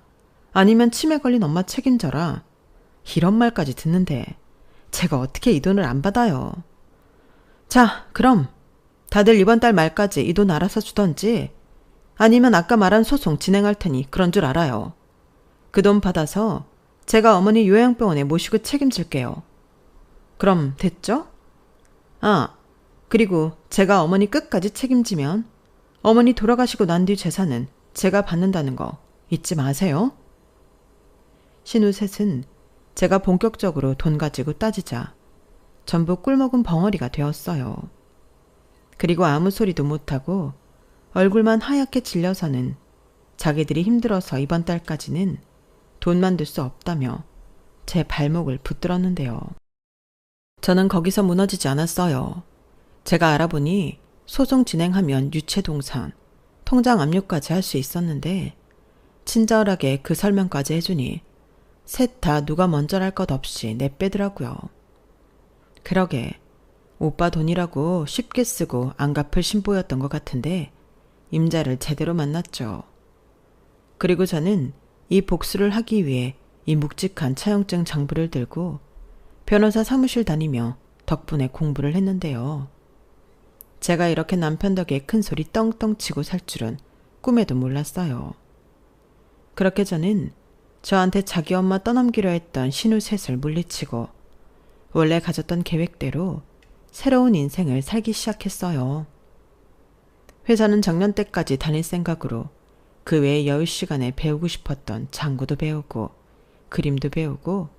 아니면 치매 걸린 엄마 책임져라. 이런 말까지 듣는데 제가 어떻게 이 돈을 안 받아요. 자, 그럼 다들 이번 달 말까지 이 돈 알아서 주던지 아니면 아까 말한 소송 진행할 테니 그런 줄 알아요. 그 돈 받아서 제가 어머니 요양병원에 모시고 책임질게요. 그럼 됐죠? 아, 그리고 제가 어머니 끝까지 책임지면 어머니 돌아가시고 난 뒤 재산은 제가 받는다는 거 잊지 마세요. 신우 셋은 제가 본격적으로 돈 가지고 따지자 전부 꿀먹은 벙어리가 되었어요. 그리고 아무 소리도 못하고 얼굴만 하얗게 질려서는 자기들이 힘들어서 이번 달까지는 돈만 들 수 없다며 제 발목을 붙들었는데요. 저는 거기서 무너지지 않았어요. 제가 알아보니 소송 진행하면 유체동산, 통장 압류까지 할 수 있었는데 친절하게 그 설명까지 해주니 셋 다 누가 먼저랄 것 없이 내빼더라고요. 그러게 오빠 돈이라고 쉽게 쓰고 안 갚을 신보였던 것 같은데 임자를 제대로 만났죠. 그리고 저는 이 복수를 하기 위해 이 묵직한 차용증 장부를 들고 변호사 사무실 다니며 덕분에 공부를 했는데요. 제가 이렇게 남편 덕에 큰 소리 떵떵 치고 살 줄은 꿈에도 몰랐어요. 그렇게 저는 저한테 자기 엄마 떠넘기려 했던 신우 셋을 물리치고 원래 가졌던 계획대로 새로운 인생을 살기 시작했어요. 회사는 정년 때까지 다닐 생각으로 그 외의 여유 시간에 배우고 싶었던 장구도 배우고 그림도 배우고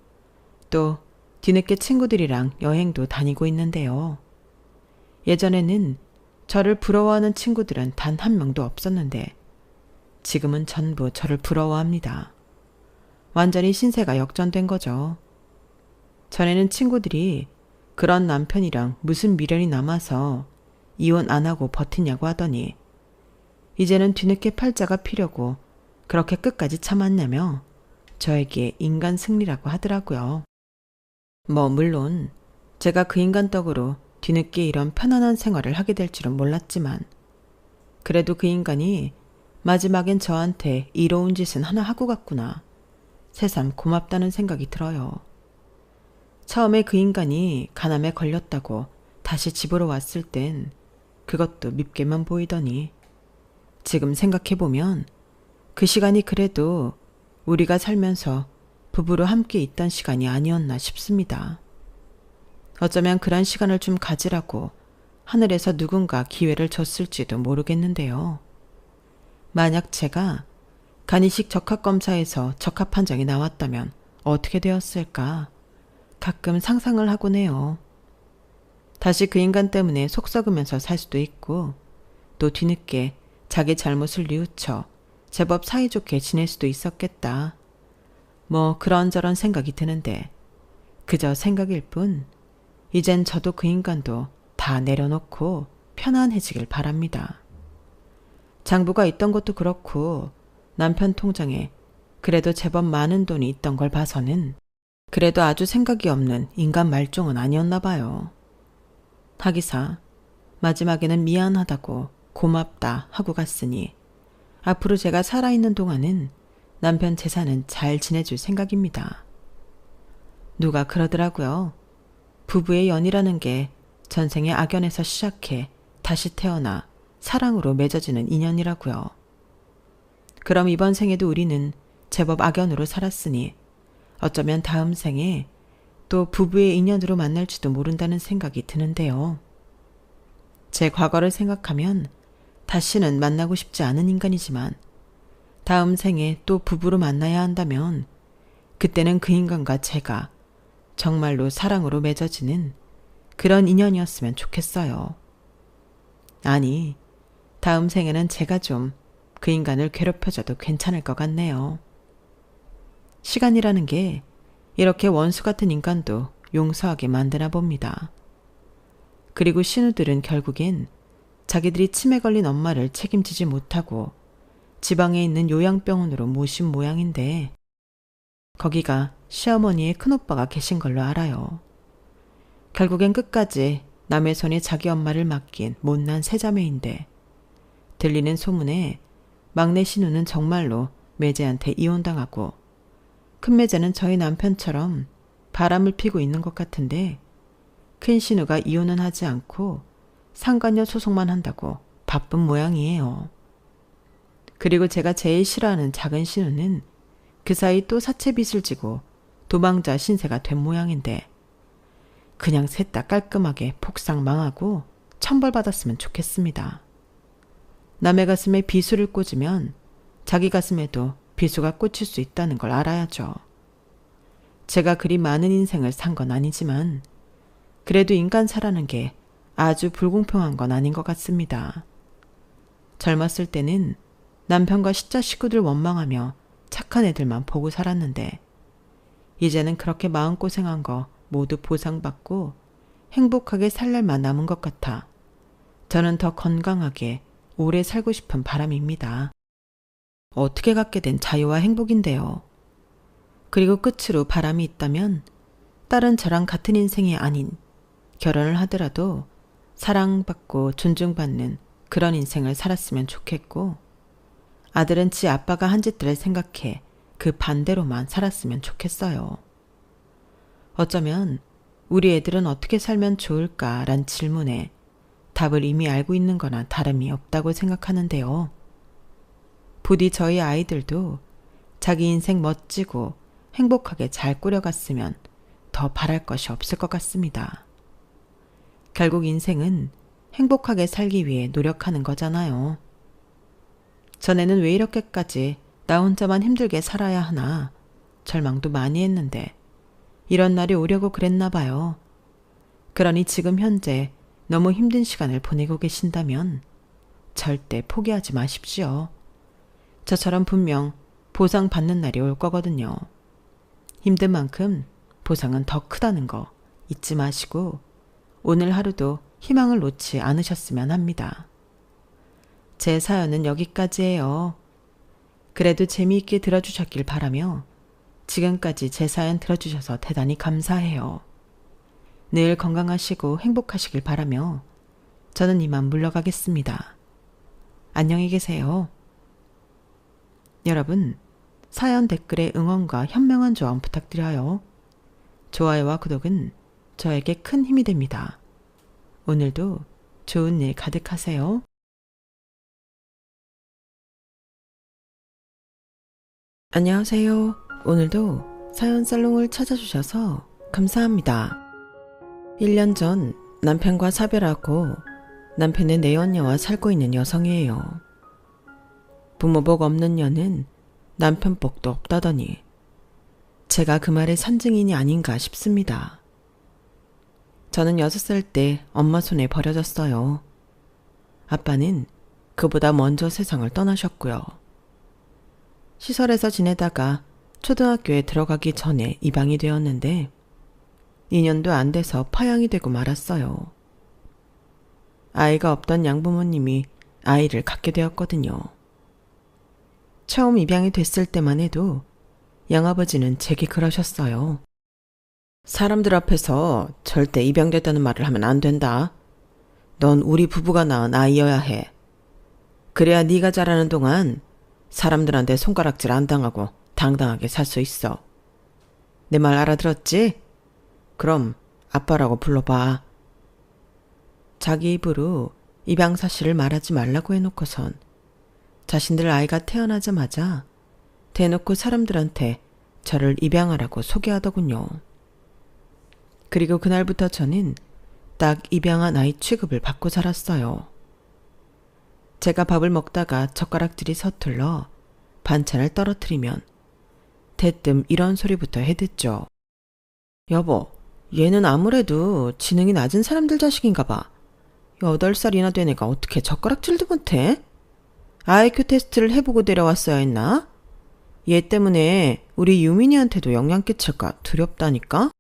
또 뒤늦게 친구들이랑 여행도 다니고 있는데요. 예전에는 저를 부러워하는 친구들은 단 한 명도 없었는데 지금은 전부 저를 부러워합니다. 완전히 신세가 역전된 거죠. 전에는 친구들이 그런 남편이랑 무슨 미련이 남아서 이혼 안 하고 버티냐고 하더니 이제는 뒤늦게 팔자가 피려고 그렇게 끝까지 참았냐며 저에게 인간 승리라고 하더라고요. 뭐 물론 제가 그 인간 덕으로 뒤늦게 이런 편안한 생활을 하게 될 줄은 몰랐지만 그래도 그 인간이 마지막엔 저한테 이로운 짓은 하나 하고 갔구나. 새삼 고맙다는 생각이 들어요. 처음에 그 인간이 간암에 걸렸다고 다시 집으로 왔을 땐 그것도 밉게만 보이더니 지금 생각해보면 그 시간이 그래도 우리가 살면서 부부로 함께 있던 시간이 아니었나 싶습니다. 어쩌면 그런 시간을 좀 가지라고 하늘에서 누군가 기회를 줬을지도 모르겠는데요. 만약 제가 간이식 적합검사에서 적합 판정이 나왔다면 어떻게 되었을까 가끔 상상을 하곤 해요. 다시 그 인간 때문에 속 썩으면서 살 수도 있고 또 뒤늦게 자기 잘못을 뉘우쳐 제법 사이좋게 지낼 수도 있었겠다. 뭐 그런저런 생각이 드는데 그저 생각일 뿐 이젠 저도 그 인간도 다 내려놓고 편안해지길 바랍니다. 장부가 있던 것도 그렇고 남편 통장에 그래도 제법 많은 돈이 있던 걸 봐서는 그래도 아주 생각이 없는 인간 말종은 아니었나 봐요. 하기사 마지막에는 미안하다고 고맙다 하고 갔으니 앞으로 제가 살아있는 동안은 남편 재산은 잘 지내줄 생각입니다. 누가 그러더라고요. 부부의 연이라는 게 전생의 악연에서 시작해 다시 태어나 사랑으로 맺어지는 인연이라고요. 그럼 이번 생에도 우리는 제법 악연으로 살았으니 어쩌면 다음 생에 또 부부의 인연으로 만날지도 모른다는 생각이 드는데요. 제 과거를 생각하면 다시는 만나고 싶지 않은 인간이지만 다음 생에 또 부부로 만나야 한다면 그때는 그 인간과 제가 정말로 사랑으로 맺어지는 그런 인연이었으면 좋겠어요. 아니, 다음 생에는 제가 좀 그 인간을 괴롭혀줘도 괜찮을 것 같네요. 시간이라는 게 이렇게 원수 같은 인간도 용서하게 만드나 봅니다. 그리고 신우들은 결국엔 자기들이 치매 걸린 엄마를 책임지지 못하고 지방에 있는 요양병원으로 모신 모양인데 거기가 시어머니의 큰오빠가 계신 걸로 알아요. 결국엔 끝까지 남의 손에 자기 엄마를 맡긴 못난 세자매인데 들리는 소문에 막내 신우는 정말로 매제한테 이혼당하고 큰 매제는 저희 남편처럼 바람을 피고 있는 것 같은데 큰 신우가 이혼은 하지 않고 상간녀 소송만 한다고 바쁜 모양이에요. 그리고 제가 제일 싫어하는 작은 신우는 그 사이 또 사채빚을 지고 도망자 신세가 된 모양인데 그냥 셋 다 깔끔하게 폭삭 망하고 천벌받았으면 좋겠습니다. 남의 가슴에 비수를 꽂으면 자기 가슴에도 비수가 꽂힐 수 있다는 걸 알아야죠. 제가 그리 많은 인생을 산 건 아니지만 그래도 인간 사라는 게 아주 불공평한 건 아닌 것 같습니다. 젊었을 때는 남편과 시자 식구들 원망하며 착한 애들만 보고 살았는데 이제는 그렇게 마음고생한 거 모두 보상받고 행복하게 살 날만 남은 것 같아 저는 더 건강하게 오래 살고 싶은 바람입니다. 어떻게 갖게 된 자유와 행복인데요. 그리고 끝으로 바람이 있다면 딸은 저랑 같은 인생이 아닌 결혼을 하더라도 사랑받고 존중받는 그런 인생을 살았으면 좋겠고 아들은 지 아빠가 한 짓들을 생각해 그 반대로만 살았으면 좋겠어요. 어쩌면 우리 애들은 어떻게 살면 좋을까란 질문에 답을 이미 알고 있는 거나 다름이 없다고 생각하는데요. 부디 저희 아이들도 자기 인생 멋지고 행복하게 잘 꾸려갔으면 더 바랄 것이 없을 것 같습니다. 결국 인생은 행복하게 살기 위해 노력하는 거잖아요. 전에는 왜 이렇게까지 나 혼자만 힘들게 살아야 하나 절망도 많이 했는데 이런 날이 오려고 그랬나 봐요. 그러니 지금 현재 너무 힘든 시간을 보내고 계신다면 절대 포기하지 마십시오. 저처럼 분명 보상받는 날이 올 거거든요. 힘든 만큼 보상은 더 크다는 거 잊지 마시고 오늘 하루도 희망을 놓지 않으셨으면 합니다. 제 사연은 여기까지예요. 그래도 재미있게 들어주셨길 바라며 지금까지 제 사연 들어주셔서 대단히 감사해요. 늘 건강하시고 행복하시길 바라며 저는 이만 물러가겠습니다. 안녕히 계세요. 여러분, 사연 댓글에 응원과 현명한 조언 부탁드려요. 좋아요와 구독은 저에게 큰 힘이 됩니다. 오늘도 좋은 일 가득하세요. 안녕하세요. 오늘도 사연 살롱을 찾아주셔서 감사합니다. 1년 전 남편과 사별하고 남편의 내연녀와 살고 있는 여성이에요. 부모복 없는 년은 남편복도 없다더니 제가 그 말의 산증인이 아닌가 싶습니다. 저는 6살 때 엄마 손에 버려졌어요. 아빠는 그보다 먼저 세상을 떠나셨고요. 시설에서 지내다가 초등학교에 들어가기 전에 입양이 되었는데 2년도 안 돼서 파양이 되고 말았어요. 아이가 없던 양부모님이 아이를 갖게 되었거든요. 처음 입양이 됐을 때만 해도 양아버지는 제게 그러셨어요. 사람들 앞에서 절대 입양됐다는 말을 하면 안 된다. 넌 우리 부부가 낳은 아이여야 해. 그래야 네가 자라는 동안 사람들한테 손가락질 안 당하고 당당하게 살 수 있어. 내 말 알아들었지? 그럼 아빠라고 불러봐. 자기 입으로 입양 사실을 말하지 말라고 해놓고선 자신들 아이가 태어나자마자 대놓고 사람들한테 저를 입양하라고 소개하더군요. 그리고 그날부터 저는 딱 입양한 아이 취급을 받고 살았어요. 제가 밥을 먹다가 젓가락질이 서툴러 반찬을 떨어뜨리면 대뜸 이런 소리부터 해댔죠. 여보, 얘는 아무래도 지능이 낮은 사람들 자식인가 봐. 8살이나 된 애가 어떻게 젓가락질도 못해? IQ 테스트를 해보고 데려왔어야 했나? 얘 때문에 우리 유민이한테도 영향 끼칠까 두렵다니까?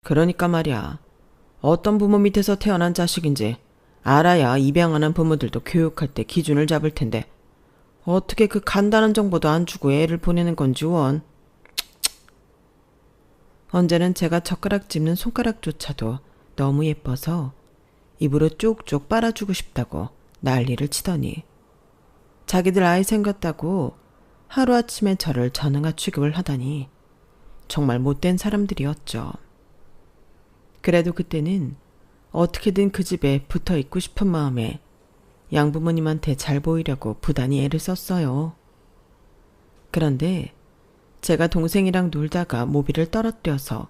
그러니까 말이야. 어떤 부모 밑에서 태어난 자식인지 알아야 입양하는 부모들도 교육할 때 기준을 잡을 텐데 어떻게 그 간단한 정보도 안 주고 애를 보내는 건지 원. 언제는 제가 젓가락 집는 손가락조차도 너무 예뻐서 입으로 쪽쪽 빨아주고 싶다고 난리를 치더니 자기들 아이 생겼다고 하루아침에 저를 전응아 취급을 하다니 정말 못된 사람들이었죠. 그래도 그때는 어떻게든 그 집에 붙어 있고 싶은 마음에 양부모님한테 잘 보이려고 부단히 애를 썼어요. 그런데 제가 동생이랑 놀다가 모비를 떨어뜨려서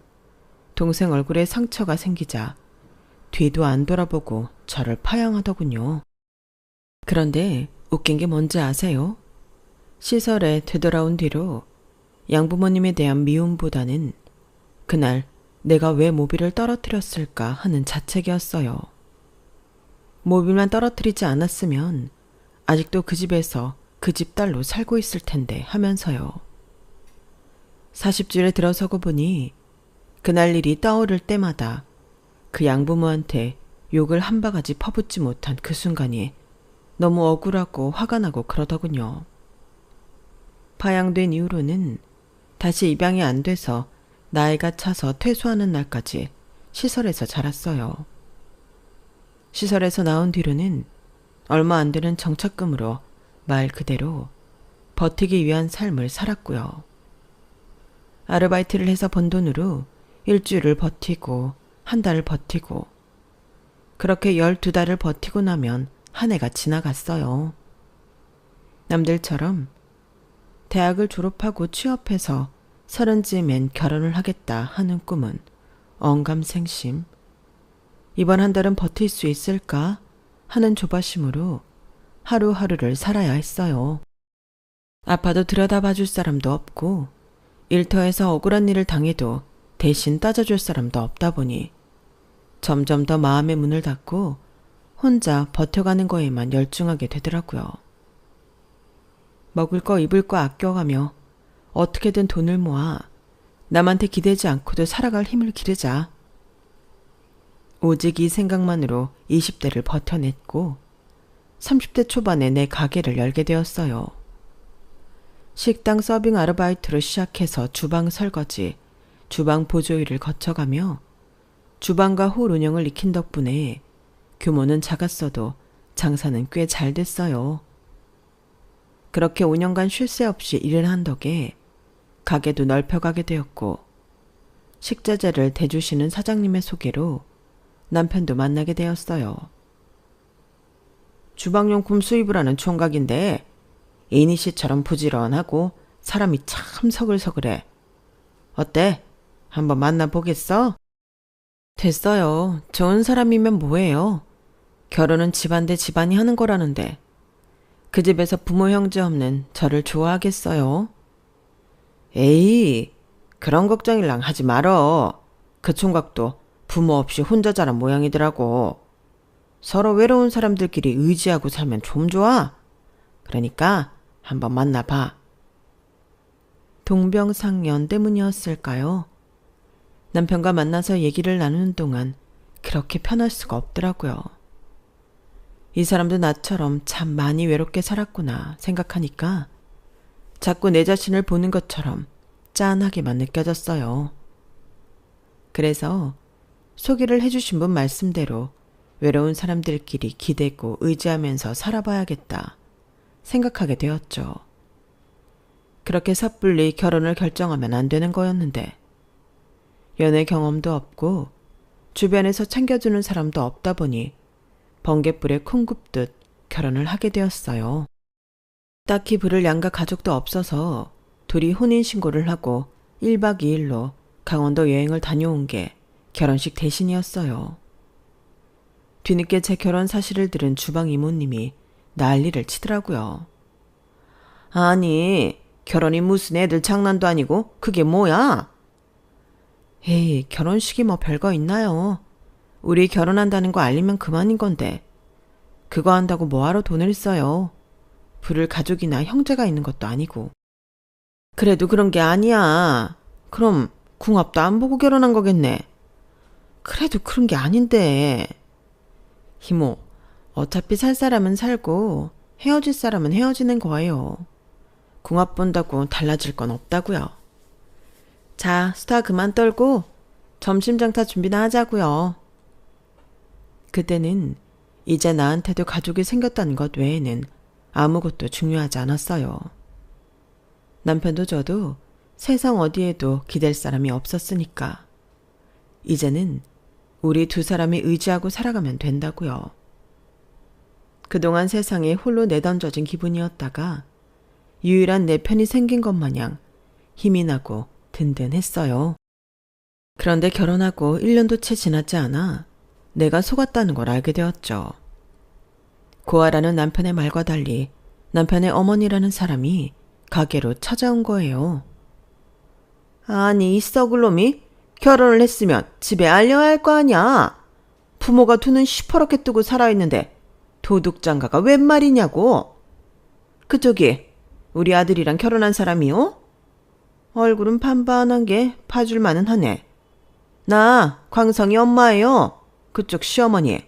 동생 얼굴에 상처가 생기자 뒤도 안 돌아보고 저를 파양하더군요. 그런데 웃긴 게 뭔지 아세요? 시설에 되돌아온 뒤로 양부모님에 대한 미움보다는 그날 내가 왜 모비를 떨어뜨렸을까 하는 자책이었어요. 모비만 떨어뜨리지 않았으면 아직도 그 집에서 그 집 딸로 살고 있을 텐데 하면서요. 40줄에 들어서고 보니 그날 일이 떠오를 때마다 그 양부모한테 욕을 한 바가지 퍼붓지 못한 그 순간이 너무 억울하고 화가 나고 그러더군요. 파양된 이후로는 다시 입양이 안 돼서 나이가 차서 퇴소하는 날까지 시설에서 자랐어요. 시설에서 나온 뒤로는 얼마 안 되는 정착금으로 말 그대로 버티기 위한 삶을 살았고요. 아르바이트를 해서 번 돈으로 일주일을 버티고 한 달을 버티고 그렇게 12달을 버티고 나면 한 해가 지나갔어요. 남들처럼 대학을 졸업하고 취업해서 30쯤엔 결혼을 하겠다 하는 꿈은 언감생심. 이번 한 달은 버틸 수 있을까 하는 조바심으로 하루하루를 살아야 했어요. 아파도 들여다봐 줄 사람도 없고 일터에서 억울한 일을 당해도 대신 따져줄 사람도 없다 보니 점점 더 마음의 문을 닫고 혼자 버텨가는 거에만 열중하게 되더라고요. 먹을 거 입을 거 아껴가며 어떻게든 돈을 모아 남한테 기대지 않고도 살아갈 힘을 기르자. 오직 이 생각만으로 20대를 버텨냈고 30대 초반에 내 가게를 열게 되었어요. 식당 서빙 아르바이트로 시작해서 주방 설거지, 주방 보조 일을 거쳐가며 주방과 홀 운영을 익힌 덕분에 규모는 작았어도 장사는 꽤 잘 됐어요. 그렇게 5년간 쉴 새 없이 일을 한 덕에 가게도 넓혀가게 되었고 식자재를 대주시는 사장님의 소개로 남편도 만나게 되었어요. 주방용품 수입을 하는 총각인데 이니 씨처럼 부지런하고 사람이 참 서글서글해. 어때? 한번 만나보겠어? 됐어요. 좋은 사람이면 뭐해요. 결혼은 집안 대 집안이 하는 거라는데 그 집에서 부모 형제 없는 저를 좋아하겠어요? 에이, 그런 걱정일랑 하지 말어. 그 총각도 부모 없이 혼자 자란 모양이더라고. 서로 외로운 사람들끼리 의지하고 살면 좀 좋아. 그러니까 한번 만나봐. 동병상련 때문이었을까요? 남편과 만나서 얘기를 나누는 동안 그렇게 편할 수가 없더라고요. 이 사람도 나처럼 참 많이 외롭게 살았구나 생각하니까 자꾸 내 자신을 보는 것처럼 짠하게만 느껴졌어요. 그래서 소개를 해주신 분 말씀대로 외로운 사람들끼리 기대고 의지하면서 살아봐야겠다 생각하게 되었죠. 그렇게 섣불리 결혼을 결정하면 안 되는 거였는데 연애 경험도 없고 주변에서 챙겨주는 사람도 없다 보니 번갯불에 콩 굽듯 결혼을 하게 되었어요. 딱히 부를 양가 가족도 없어서 둘이 혼인신고를 하고 1박 2일로 강원도 여행을 다녀온 게 결혼식 대신이었어요. 뒤늦게 제 결혼 사실을 들은 주방 이모님이 난리를 치더라고요. 아니, 결혼이 무슨 애들 장난도 아니고 그게 뭐야? 에이, 결혼식이 뭐 별거 있나요? 우리 결혼한다는 거 알리면 그만인 건데 그거 한다고 뭐하러 돈을 써요? 부를 가족이나 형제가 있는 것도 아니고. 그래도 그런 게 아니야. 그럼 궁합도 안 보고 결혼한 거겠네. 그래도 그런 게 아닌데. 이모, 어차피 살 사람은 살고 헤어질 사람은 헤어지는 거예요. 궁합 본다고 달라질 건 없다고요. 자, 수다 그만 떨고 점심 장타 준비나 하자고요. 그때는 이제 나한테도 가족이 생겼다는 것 외에는 아무것도 중요하지 않았어요. 남편도 저도 세상 어디에도 기댈 사람이 없었으니까 이제는 우리 두 사람이 의지하고 살아가면 된다고요. 그동안 세상에 홀로 내던져진 기분이었다가 유일한 내 편이 생긴 것 마냥 힘이 나고 든든했어요. 그런데 결혼하고 1년도 채 지났지 않아 내가 속았다는 걸 알게 되었죠. 고아라는 남편의 말과 달리 남편의 어머니라는 사람이 가게로 찾아온 거예요. 아니, 이 썩을 놈이 결혼을 했으면 집에 알려야 할 거 아니야. 부모가 두 눈 시퍼렇게 뜨고 살아있는데 도둑장가가 웬 말이냐고. 그쪽이 우리 아들이랑 결혼한 사람이요? 얼굴은 반반한 게 봐줄만은 하네. 나 광성이 엄마예요. 그쪽 시어머니.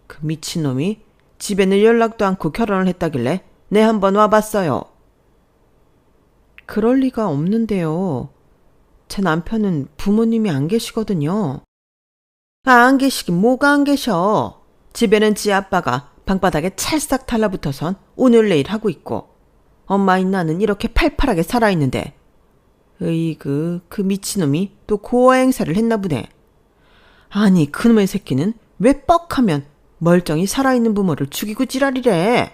그 미친놈이 집에는 연락도 않고 결혼을 했다길래 내 한번 와봤어요. 그럴 리가 없는데요. 제 남편은 부모님이 안 계시거든요. 안 계시긴 뭐가 안 계셔. 집에는 지 아빠가 방바닥에 찰싹 달라붙어선 오늘 내일 하고 있고 엄마인 나는 이렇게 팔팔하게 살아있는데 으이그 그 미친놈이 또 고아 행사를 했나 보네. 아니 그놈의 새끼는 왜 뻑하면 멀쩡히 살아있는 부모를 죽이고 지랄이래.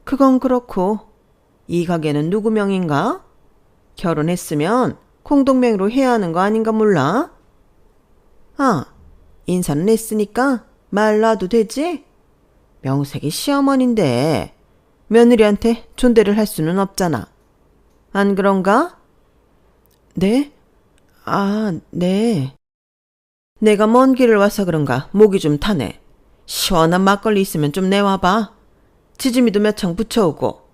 그건 그렇고 이 가게는 누구 명인가? 결혼했으면 공동명의로 해야 하는 거 아닌가 몰라? 아, 인사는 했으니까 말 놔도 되지? 명색이 시어머니인데 며느리한테 존대를 할 수는 없잖아. 안 그런가? 네? 아, 네. 내가 먼 길을 와서 그런가 목이 좀 타네. 시원한 막걸리 있으면 좀 내와봐. 지짐이도 몇 창 붙여오고.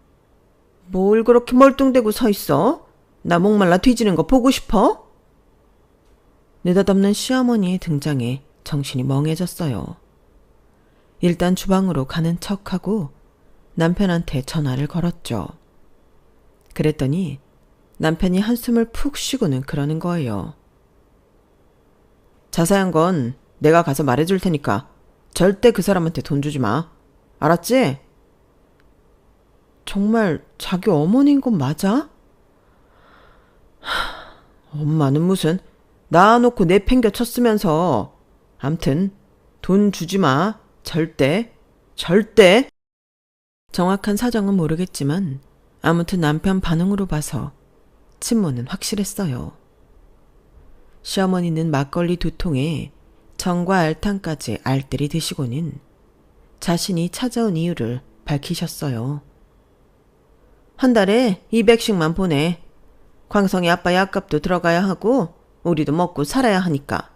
뭘 그렇게 멀뚱대고 서 있어? 나 목말라 뒤지는 거 보고 싶어? 느닷없는 시어머니의 등장에 정신이 멍해졌어요. 일단 주방으로 가는 척하고 남편한테 전화를 걸었죠. 그랬더니 남편이 한숨을 푹 쉬고는 그러는 거예요. 자세한 건 내가 가서 말해줄 테니까 절대 그 사람한테 돈 주지 마. 알았지? 정말 자기 어머니인 건 맞아? 엄마는 무슨 낳아놓고 내팽겨 쳤으면서. 암튼 돈 주지 마. 절대. 절대. 정확한 사정은 모르겠지만 아무튼 남편 반응으로 봐서 친모는 확실했어요. 시어머니는 막걸리 2통에 정과 알탕까지 알뜰히 드시고는 자신이 찾아온 이유를 밝히셨어요. 한 달에 200씩만 보내. 광성이 아빠 약값도 들어가야 하고 우리도 먹고 살아야 하니까.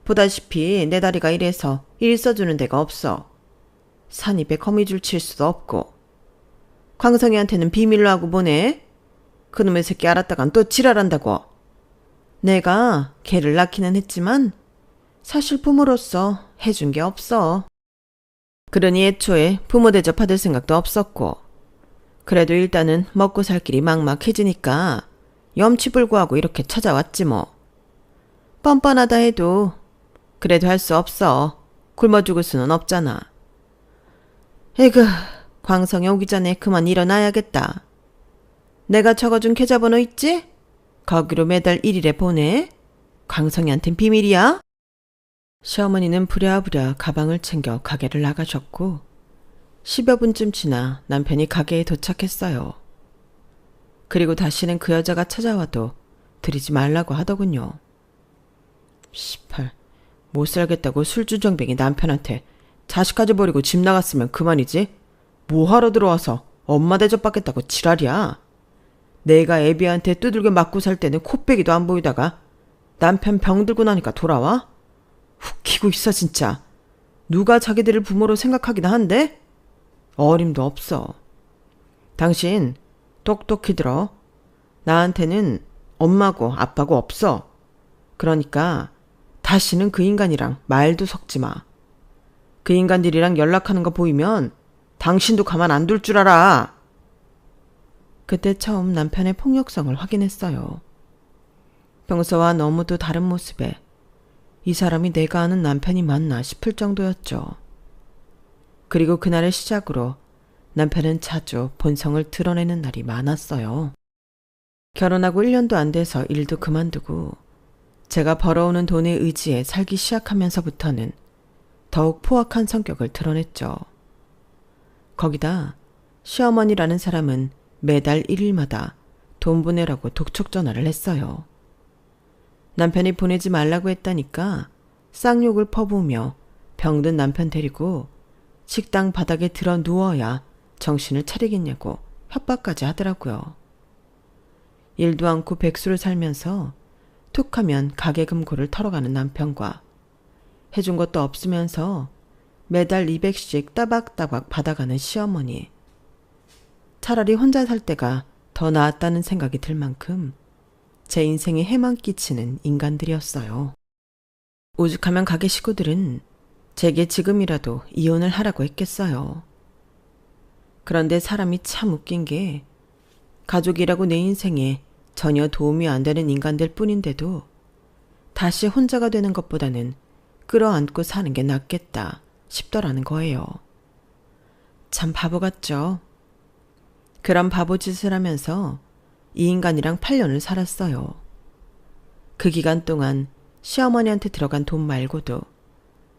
보다시피 내 다리가 이래서 일 써주는 데가 없어. 산입에 거미줄 칠 수도 없고. 광성이한테는 비밀로 하고 보내. 그놈의 새끼 알았다간 또 지랄한다고. 내가 걔를 낳기는 했지만 사실 부모로서 해준 게 없어. 그러니 애초에 부모 대접받을 생각도 없었고. 그래도 일단은 먹고 살 길이 막막해지니까 염치불구하고 이렇게 찾아왔지 뭐. 뻔뻔하다 해도 그래도 할 수 없어. 굶어 죽을 수는 없잖아. 에그, 광성이 오기 전에 그만 일어나야겠다. 내가 적어준 계좌번호 있지? 거기로 매달 1일에 보내. 광성이한텐 비밀이야. 시어머니는 부랴부랴 가방을 챙겨 가게를 나가셨고 10여 분쯤 지나 남편이 가게에 도착했어요. 그리고 다시는 그 여자가 찾아와도 들이지 말라고 하더군요. 시팔, 못 살겠다고 술주정뱅이 남편한테 자식 가져버리고 집 나갔으면 그만이지. 뭐하러 들어와서 엄마 대접받겠다고 지랄이야. 내가 애비한테 두들겨 맞고 살 때는 코빼기도 안 보이다가 남편 병 들고 나니까 돌아와? 웃기고 있어 진짜. 누가 자기들을 부모로 생각하기나 한데? 어림도 없어. 당신 똑똑히 들어. 나한테는 엄마고 아빠고 없어. 그러니까 다시는 그 인간이랑 말도 섞지 마. 그 인간들이랑 연락하는 거 보이면 당신도 가만 안 둘 줄 알아. 그때 처음 남편의 폭력성을 확인했어요. 평소와 너무도 다른 모습에 이 사람이 내가 아는 남편이 맞나 싶을 정도였죠. 그리고 그날을 시작으로 남편은 자주 본성을 드러내는 날이 많았어요. 결혼하고 1년도 안 돼서 일도 그만두고 제가 벌어오는 돈에 의지해 살기 시작하면서부터는 더욱 포악한 성격을 드러냈죠. 거기다 시어머니라는 사람은 매달 1일마다 돈 보내라고 독촉 전화를 했어요. 남편이 보내지 말라고 했다니까 쌍욕을 퍼부으며 병든 남편 데리고 식당 바닥에 들어 누워야 정신을 차리겠냐고 협박까지 하더라고요. 일도 않고 백수를 살면서 툭하면 가게 금고를 털어가는 남편과 해준 것도 없으면서 매달 200씩 따박따박 받아가는 시어머니. 차라리 혼자 살 때가 더 나았다는 생각이 들 만큼 제 인생에 해만 끼치는 인간들이었어요. 오죽하면 가게 식구들은 제게 지금이라도 이혼을 하라고 했겠어요. 그런데 사람이 참 웃긴 게 가족이라고 내 인생에 전혀 도움이 안 되는 인간들 뿐인데도 다시 혼자가 되는 것보다는 끌어안고 사는 게 낫겠다 싶더라는 거예요. 참 바보 같죠? 그런 바보짓을 하면서 이 인간이랑 8년을 살았어요. 그 기간 동안 시어머니한테 들어간 돈 말고도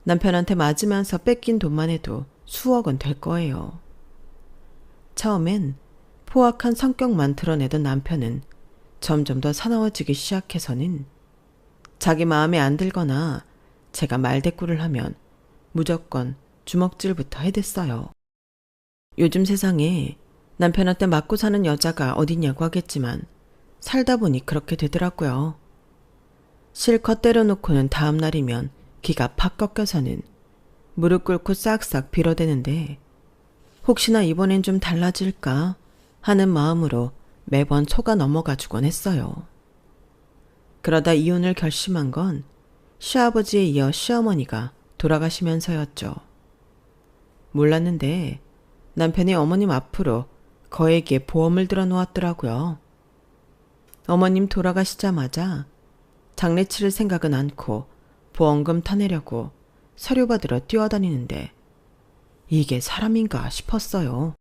남편한테 맞으면서 뺏긴 돈만 해도 수억 원 될 거예요. 처음엔 포악한 성격만 드러내던 남편은 점점 더 사나워지기 시작해서는 자기 마음에 안 들거나 제가 말대꾸를 하면 무조건 주먹질부터 해댔어요. 요즘 세상에 남편한테 맞고 사는 여자가 어딨냐고 하겠지만 살다 보니 그렇게 되더라고요. 실컷 때려놓고는 다음 날이면 기가 팍 꺾여서는 무릎 꿇고 싹싹 빌어대는데 혹시나 이번엔 좀 달라질까 하는 마음으로 매번 속아 넘어가주곤 했어요. 그러다 이혼을 결심한 건 시아버지에 이어 시어머니가 돌아가시면서였죠. 몰랐는데 남편이 어머님 앞으로 거액의 보험을 들어 놓았더라고요. 어머님 돌아가시자마자 장례 치를 생각은 않고 보험금 타내려고 서류 받으러 뛰어다니는데 이게 사람인가 싶었어요.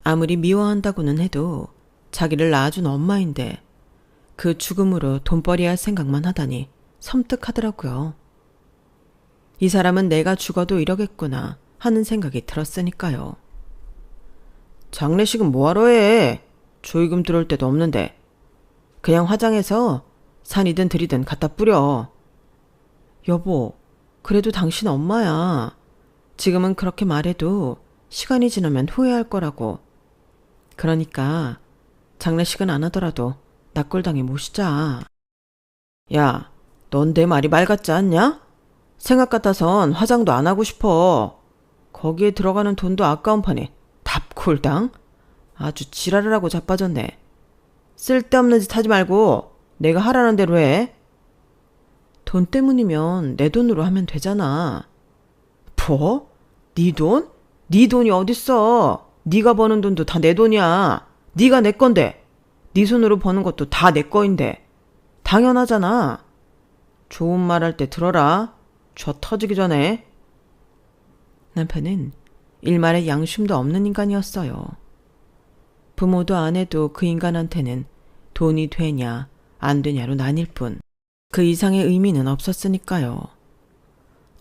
아무리 미워한다고는 해도 자기를 낳아준 엄마인데 그 죽음으로 돈벌이 할 생각만 하다니 섬뜩하더라고요. 이 사람은 내가 죽어도 이러겠구나 하는 생각이 들었으니까요. 장례식은 뭐하러 해? 조의금 들어올 때도 없는데. 그냥 화장해서 산이든 들이든 갖다 뿌려. 여보, 그래도 당신 엄마야. 지금은 그렇게 말해도 시간이 지나면 후회할 거라고. 그러니까 장례식은 안 하더라도 납골당에 모시자. 야, 넌 내 말이 말 같지 않냐? 생각 같아선 화장도 안 하고 싶어. 거기에 들어가는 돈도 아까운 판에 납골당? 아주 지랄을 하고 자빠졌네. 쓸데없는 짓 하지 말고 내가 하라는 대로 해. 돈 때문이면 내 돈으로 하면 되잖아. 뭐? 네 돈? 네 돈이 어딨어. 네가 버는 돈도 다 내 돈이야. 네가 내 건데. 네 손으로 버는 것도 다 내 거인데. 당연하잖아. 좋은 말 할 때 들어라. 저 터지기 전에. 남편은 일말의 양심도 없는 인간이었어요. 부모도 아내도 그 인간한테는 돈이 되냐 안 되냐로 나뉠 뿐 그 이상의 의미는 없었으니까요.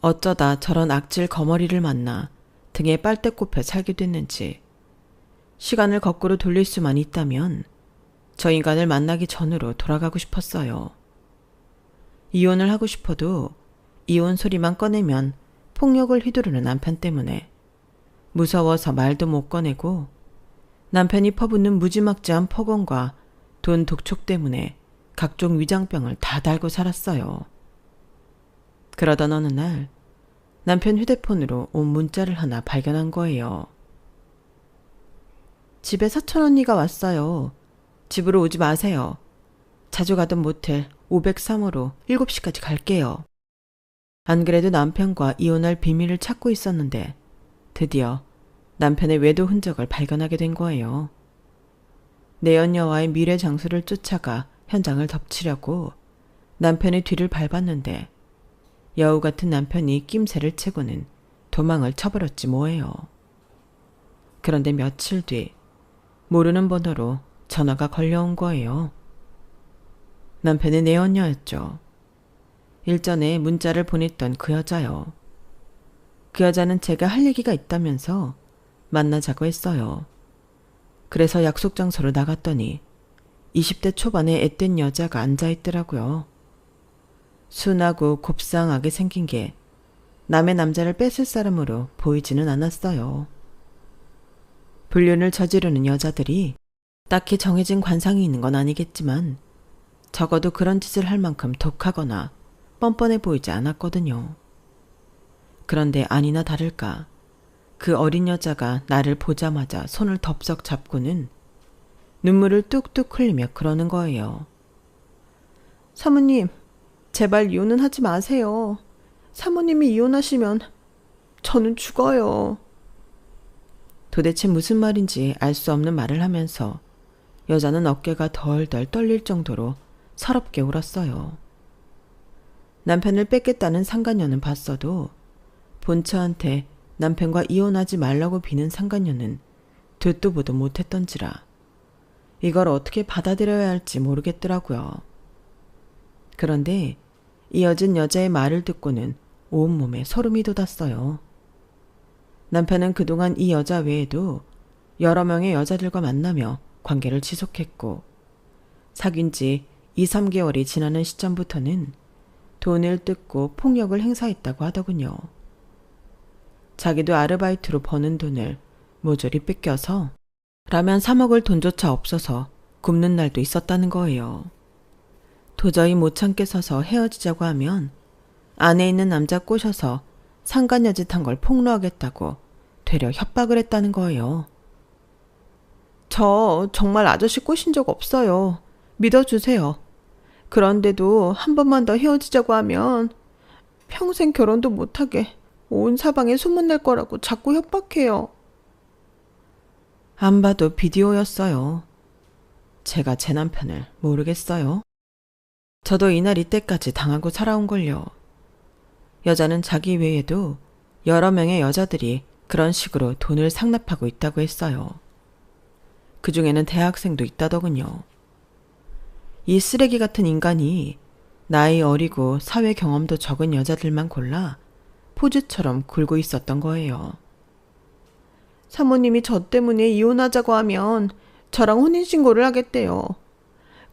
어쩌다 저런 악질 거머리를 만나 등에 빨대 꼽혀 살게 됐는지 시간을 거꾸로 돌릴 수만 있다면 저 인간을 만나기 전으로 돌아가고 싶었어요. 이혼을 하고 싶어도 이혼 소리만 꺼내면 폭력을 휘두르는 남편 때문에 무서워서 말도 못 꺼내고 남편이 퍼붓는 무지막지한 폭언과 돈 독촉 때문에 각종 위장병을 다 달고 살았어요. 그러던 어느 날 남편 휴대폰으로 온 문자를 하나 발견한 거예요. 집에 사촌 언니가 왔어요. 집으로 오지 마세요. 자주 가던 모텔 503호로 7시까지 갈게요. 안 그래도 남편과 이혼할 비밀을 찾고 있었는데 드디어 남편의 외도 흔적을 발견하게 된 거예요. 내연녀와의 미래 장소를 쫓아가 현장을 덮치려고 남편의 뒤를 밟았는데 여우 같은 남편이 낌새를 채고는 도망을 쳐버렸지 뭐예요. 그런데 며칠 뒤 모르는 번호로 전화가 걸려온 거예요. 남편의 내연녀였죠. 일전에 문자를 보냈던 그 여자요. 그 여자는 제가 할 얘기가 있다면서 만나자고 했어요. 그래서 약속 장소로 나갔더니 20대 초반의 앳된 여자가 앉아있더라고요. 순하고 곱상하게 생긴 게 남의 남자를 뺏을 사람으로 보이지는 않았어요. 불륜을 저지르는 여자들이 딱히 정해진 관상이 있는 건 아니겠지만 적어도 그런 짓을 할 만큼 독하거나 뻔뻔해 보이지 않았거든요. 그런데 아니나 다를까 그 어린 여자가 나를 보자마자 손을 덥석 잡고는 눈물을 뚝뚝 흘리며 그러는 거예요. 사모님, 제발 이혼은 하지 마세요. 사모님이 이혼하시면 저는 죽어요. 도대체 무슨 말인지 알 수 없는 말을 하면서 여자는 어깨가 덜덜 떨릴 정도로 서럽게 울었어요. 남편을 뺏겠다는 상간녀는 봤어도 본처한테 남편과 이혼하지 말라고 비는 상간녀는 듣도 보도 못했던지라 이걸 어떻게 받아들여야 할지 모르겠더라고요. 그런데 이어진 여자의 말을 듣고는 온몸에 소름이 돋았어요. 남편은 그동안 이 여자 외에도 여러 명의 여자들과 만나며 관계를 지속했고 사귄 지 2, 3개월이 지나는 시점부터는 돈을 뜯고 폭력을 행사했다고 하더군요. 자기도 아르바이트로 버는 돈을 모조리 뺏겨서 라면 사 먹을 돈조차 없어서 굶는 날도 있었다는 거예요. 도저히 못 참게 서서 헤어지자고 하면 안에 있는 남자 꼬셔서 상간녀 짓 한 걸 폭로하겠다고 되려 협박을 했다는 거예요. 저 정말 아저씨 꼬신 적 없어요. 믿어주세요. 그런데도 한 번만 더 헤어지자고 하면 평생 결혼도 못하게 온 사방에 소문낼 거라고 자꾸 협박해요. 안 봐도 비디오였어요. 제가 제 남편을 모르겠어요. 저도 이날 이때까지 당하고 살아온걸요. 여자는 자기 외에도 여러 명의 여자들이 그런 식으로 돈을 상납하고 있다고 했어요. 그 중에는 대학생도 있다더군요. 이 쓰레기 같은 인간이 나이 어리고 사회 경험도 적은 여자들만 골라 포즈처럼 굴고 있었던 거예요. 사모님이 저 때문에 이혼하자고 하면 저랑 혼인신고를 하겠대요.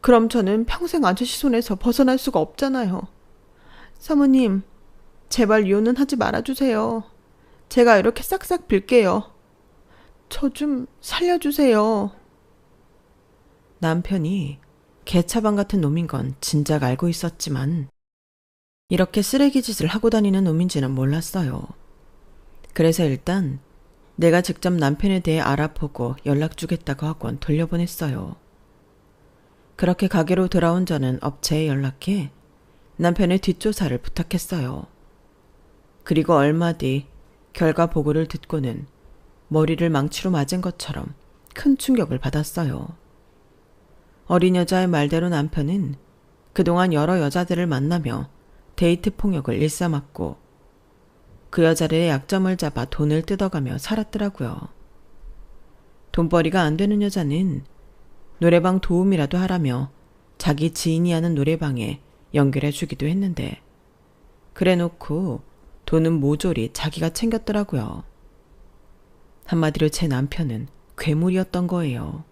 그럼 저는 평생 아저씨 손에서 벗어날 수가 없잖아요. 사모님, 제발 이혼은 하지 말아주세요. 제가 이렇게 싹싹 빌게요. 저 좀 살려주세요. 남편이 개차반 같은 놈인 건 진작 알고 있었지만 이렇게 쓰레기 짓을 하고 다니는 놈인지는 몰랐어요. 그래서 일단 내가 직접 남편에 대해 알아보고 연락 주겠다고 하곤 돌려보냈어요. 그렇게 가게로 돌아온 저는 업체에 연락해 남편의 뒷조사를 부탁했어요. 그리고 얼마 뒤 결과 보고를 듣고는 머리를 망치로 맞은 것처럼 큰 충격을 받았어요. 어린 여자의 말대로 남편은 그동안 여러 여자들을 만나며 데이트 폭력을 일삼았고 그 여자들의 약점을 잡아 돈을 뜯어가며 살았더라고요. 돈벌이가 안 되는 여자는 노래방 도움이라도 하라며 자기 지인이 하는 노래방에 연결해 주기도 했는데 그래놓고 돈은 모조리 자기가 챙겼더라고요. 한마디로 제 남편은 괴물이었던 거예요.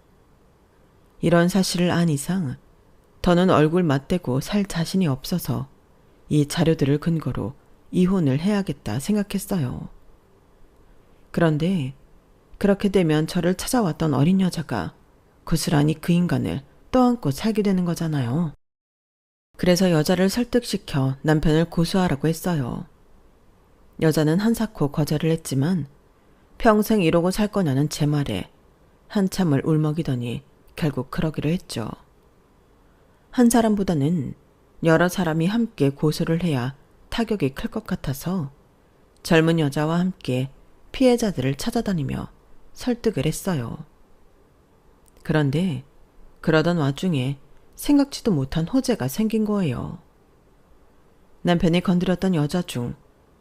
이런 사실을 안 이상 더는 얼굴 맞대고 살 자신이 없어서 이 자료들을 근거로 이혼을 해야겠다 생각했어요. 그런데 그렇게 되면 저를 찾아왔던 어린 여자가 고스란히 그 인간을 떠안고 살게 되는 거잖아요. 그래서 여자를 설득시켜 남편을 고소하라고 했어요. 여자는 한사코 거절을 했지만 평생 이러고 살 거냐는 제 말에 한참을 울먹이더니 결국 그러기로 했죠. 한 사람보다는 여러 사람이 함께 고소를 해야 타격이 클 것 같아서 젊은 여자와 함께 피해자들을 찾아다니며 설득을 했어요. 그런데 그러던 와중에 생각지도 못한 호재가 생긴 거예요. 남편이 건드렸던 여자 중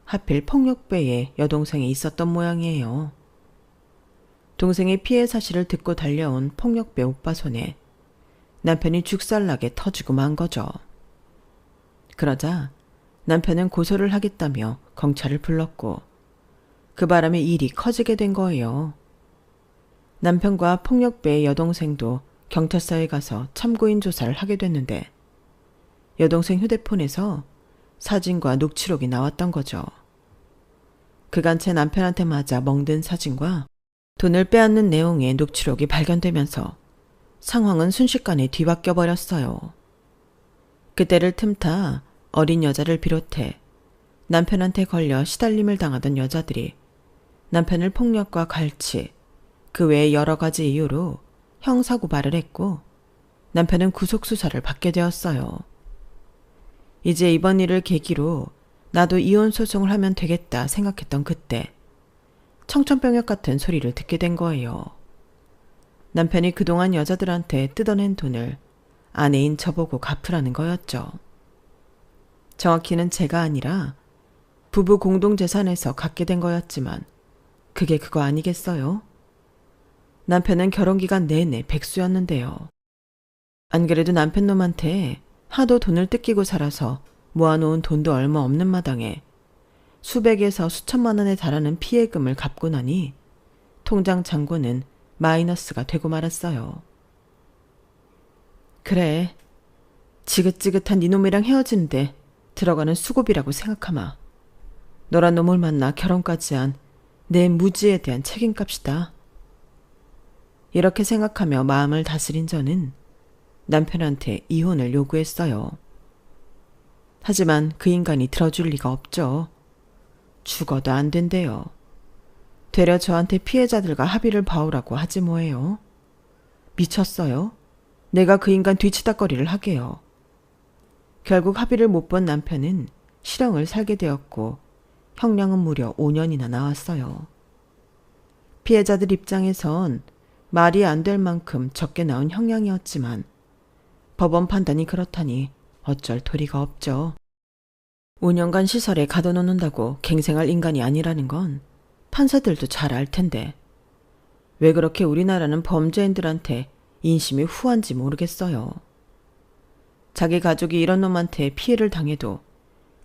하필 폭력배의 여동생이 있었던 모양이에요. 동생의 피해 사실을 듣고 달려온 폭력배 오빠 손에 남편이 죽살나게 터지고 만 거죠. 그러자 남편은 고소를 하겠다며 경찰을 불렀고 그 바람에 일이 커지게 된 거예요. 남편과 폭력배의 여동생도 경찰서에 가서 참고인 조사를 하게 됐는데 여동생 휴대폰에서 사진과 녹취록이 나왔던 거죠. 그간 제 남편한테 맞아 멍든 사진과 돈을 빼앗는 내용의 녹취록이 발견되면서 상황은 순식간에 뒤바뀌어 버렸어요. 그때를 틈타 어린 여자를 비롯해 남편한테 걸려 시달림을 당하던 여자들이 남편을 폭력과 갈치, 그 외에 여러 가지 이유로 형사고발을 했고 남편은 구속수사를 받게 되었어요. 이제 이번 일을 계기로 나도 이혼 소송을 하면 되겠다 생각했던 그때 청천벽력 같은 소리를 듣게 된 거예요. 남편이 그동안 여자들한테 뜯어낸 돈을 아내인 저보고 갚으라는 거였죠. 정확히는 제가 아니라 부부 공동재산에서 갖게 된 거였지만 그게 그거 아니겠어요? 남편은 결혼기간 내내 백수였는데요. 안 그래도 남편 놈한테 하도 돈을 뜯기고 살아서 모아놓은 돈도 얼마 없는 마당에 수백에서 수천만 원에 달하는 피해금을 갚고 나니 통장 잔고는 마이너스가 되고 말았어요. 그래, 지긋지긋한 이놈이랑 헤어지는데 들어가는 수고비라고 생각하마. 너란 놈을 만나 결혼까지 한 내 무지에 대한 책임값이다. 이렇게 생각하며 마음을 다스린 저는 남편한테 이혼을 요구했어요. 하지만 그 인간이 들어줄 리가 없죠. 죽어도 안 된대요. 되려 저한테 피해자들과 합의를 봐오라고 하지 뭐예요. 미쳤어요? 내가 그 인간 뒤치다거리를 하게요. 결국 합의를 못 본 남편은 실형을 살게 되었고 형량은 무려 5년이나 나왔어요. 피해자들 입장에선 말이 안 될 만큼 적게 나온 형량이었지만 법원 판단이 그렇다니 어쩔 도리가 없죠. 5년간 시설에 가둬놓는다고 갱생할 인간이 아니라는 건 판사들도 잘 알 텐데 왜 그렇게 우리나라는 범죄인들한테 인심이 후한지 모르겠어요. 자기 가족이 이런 놈한테 피해를 당해도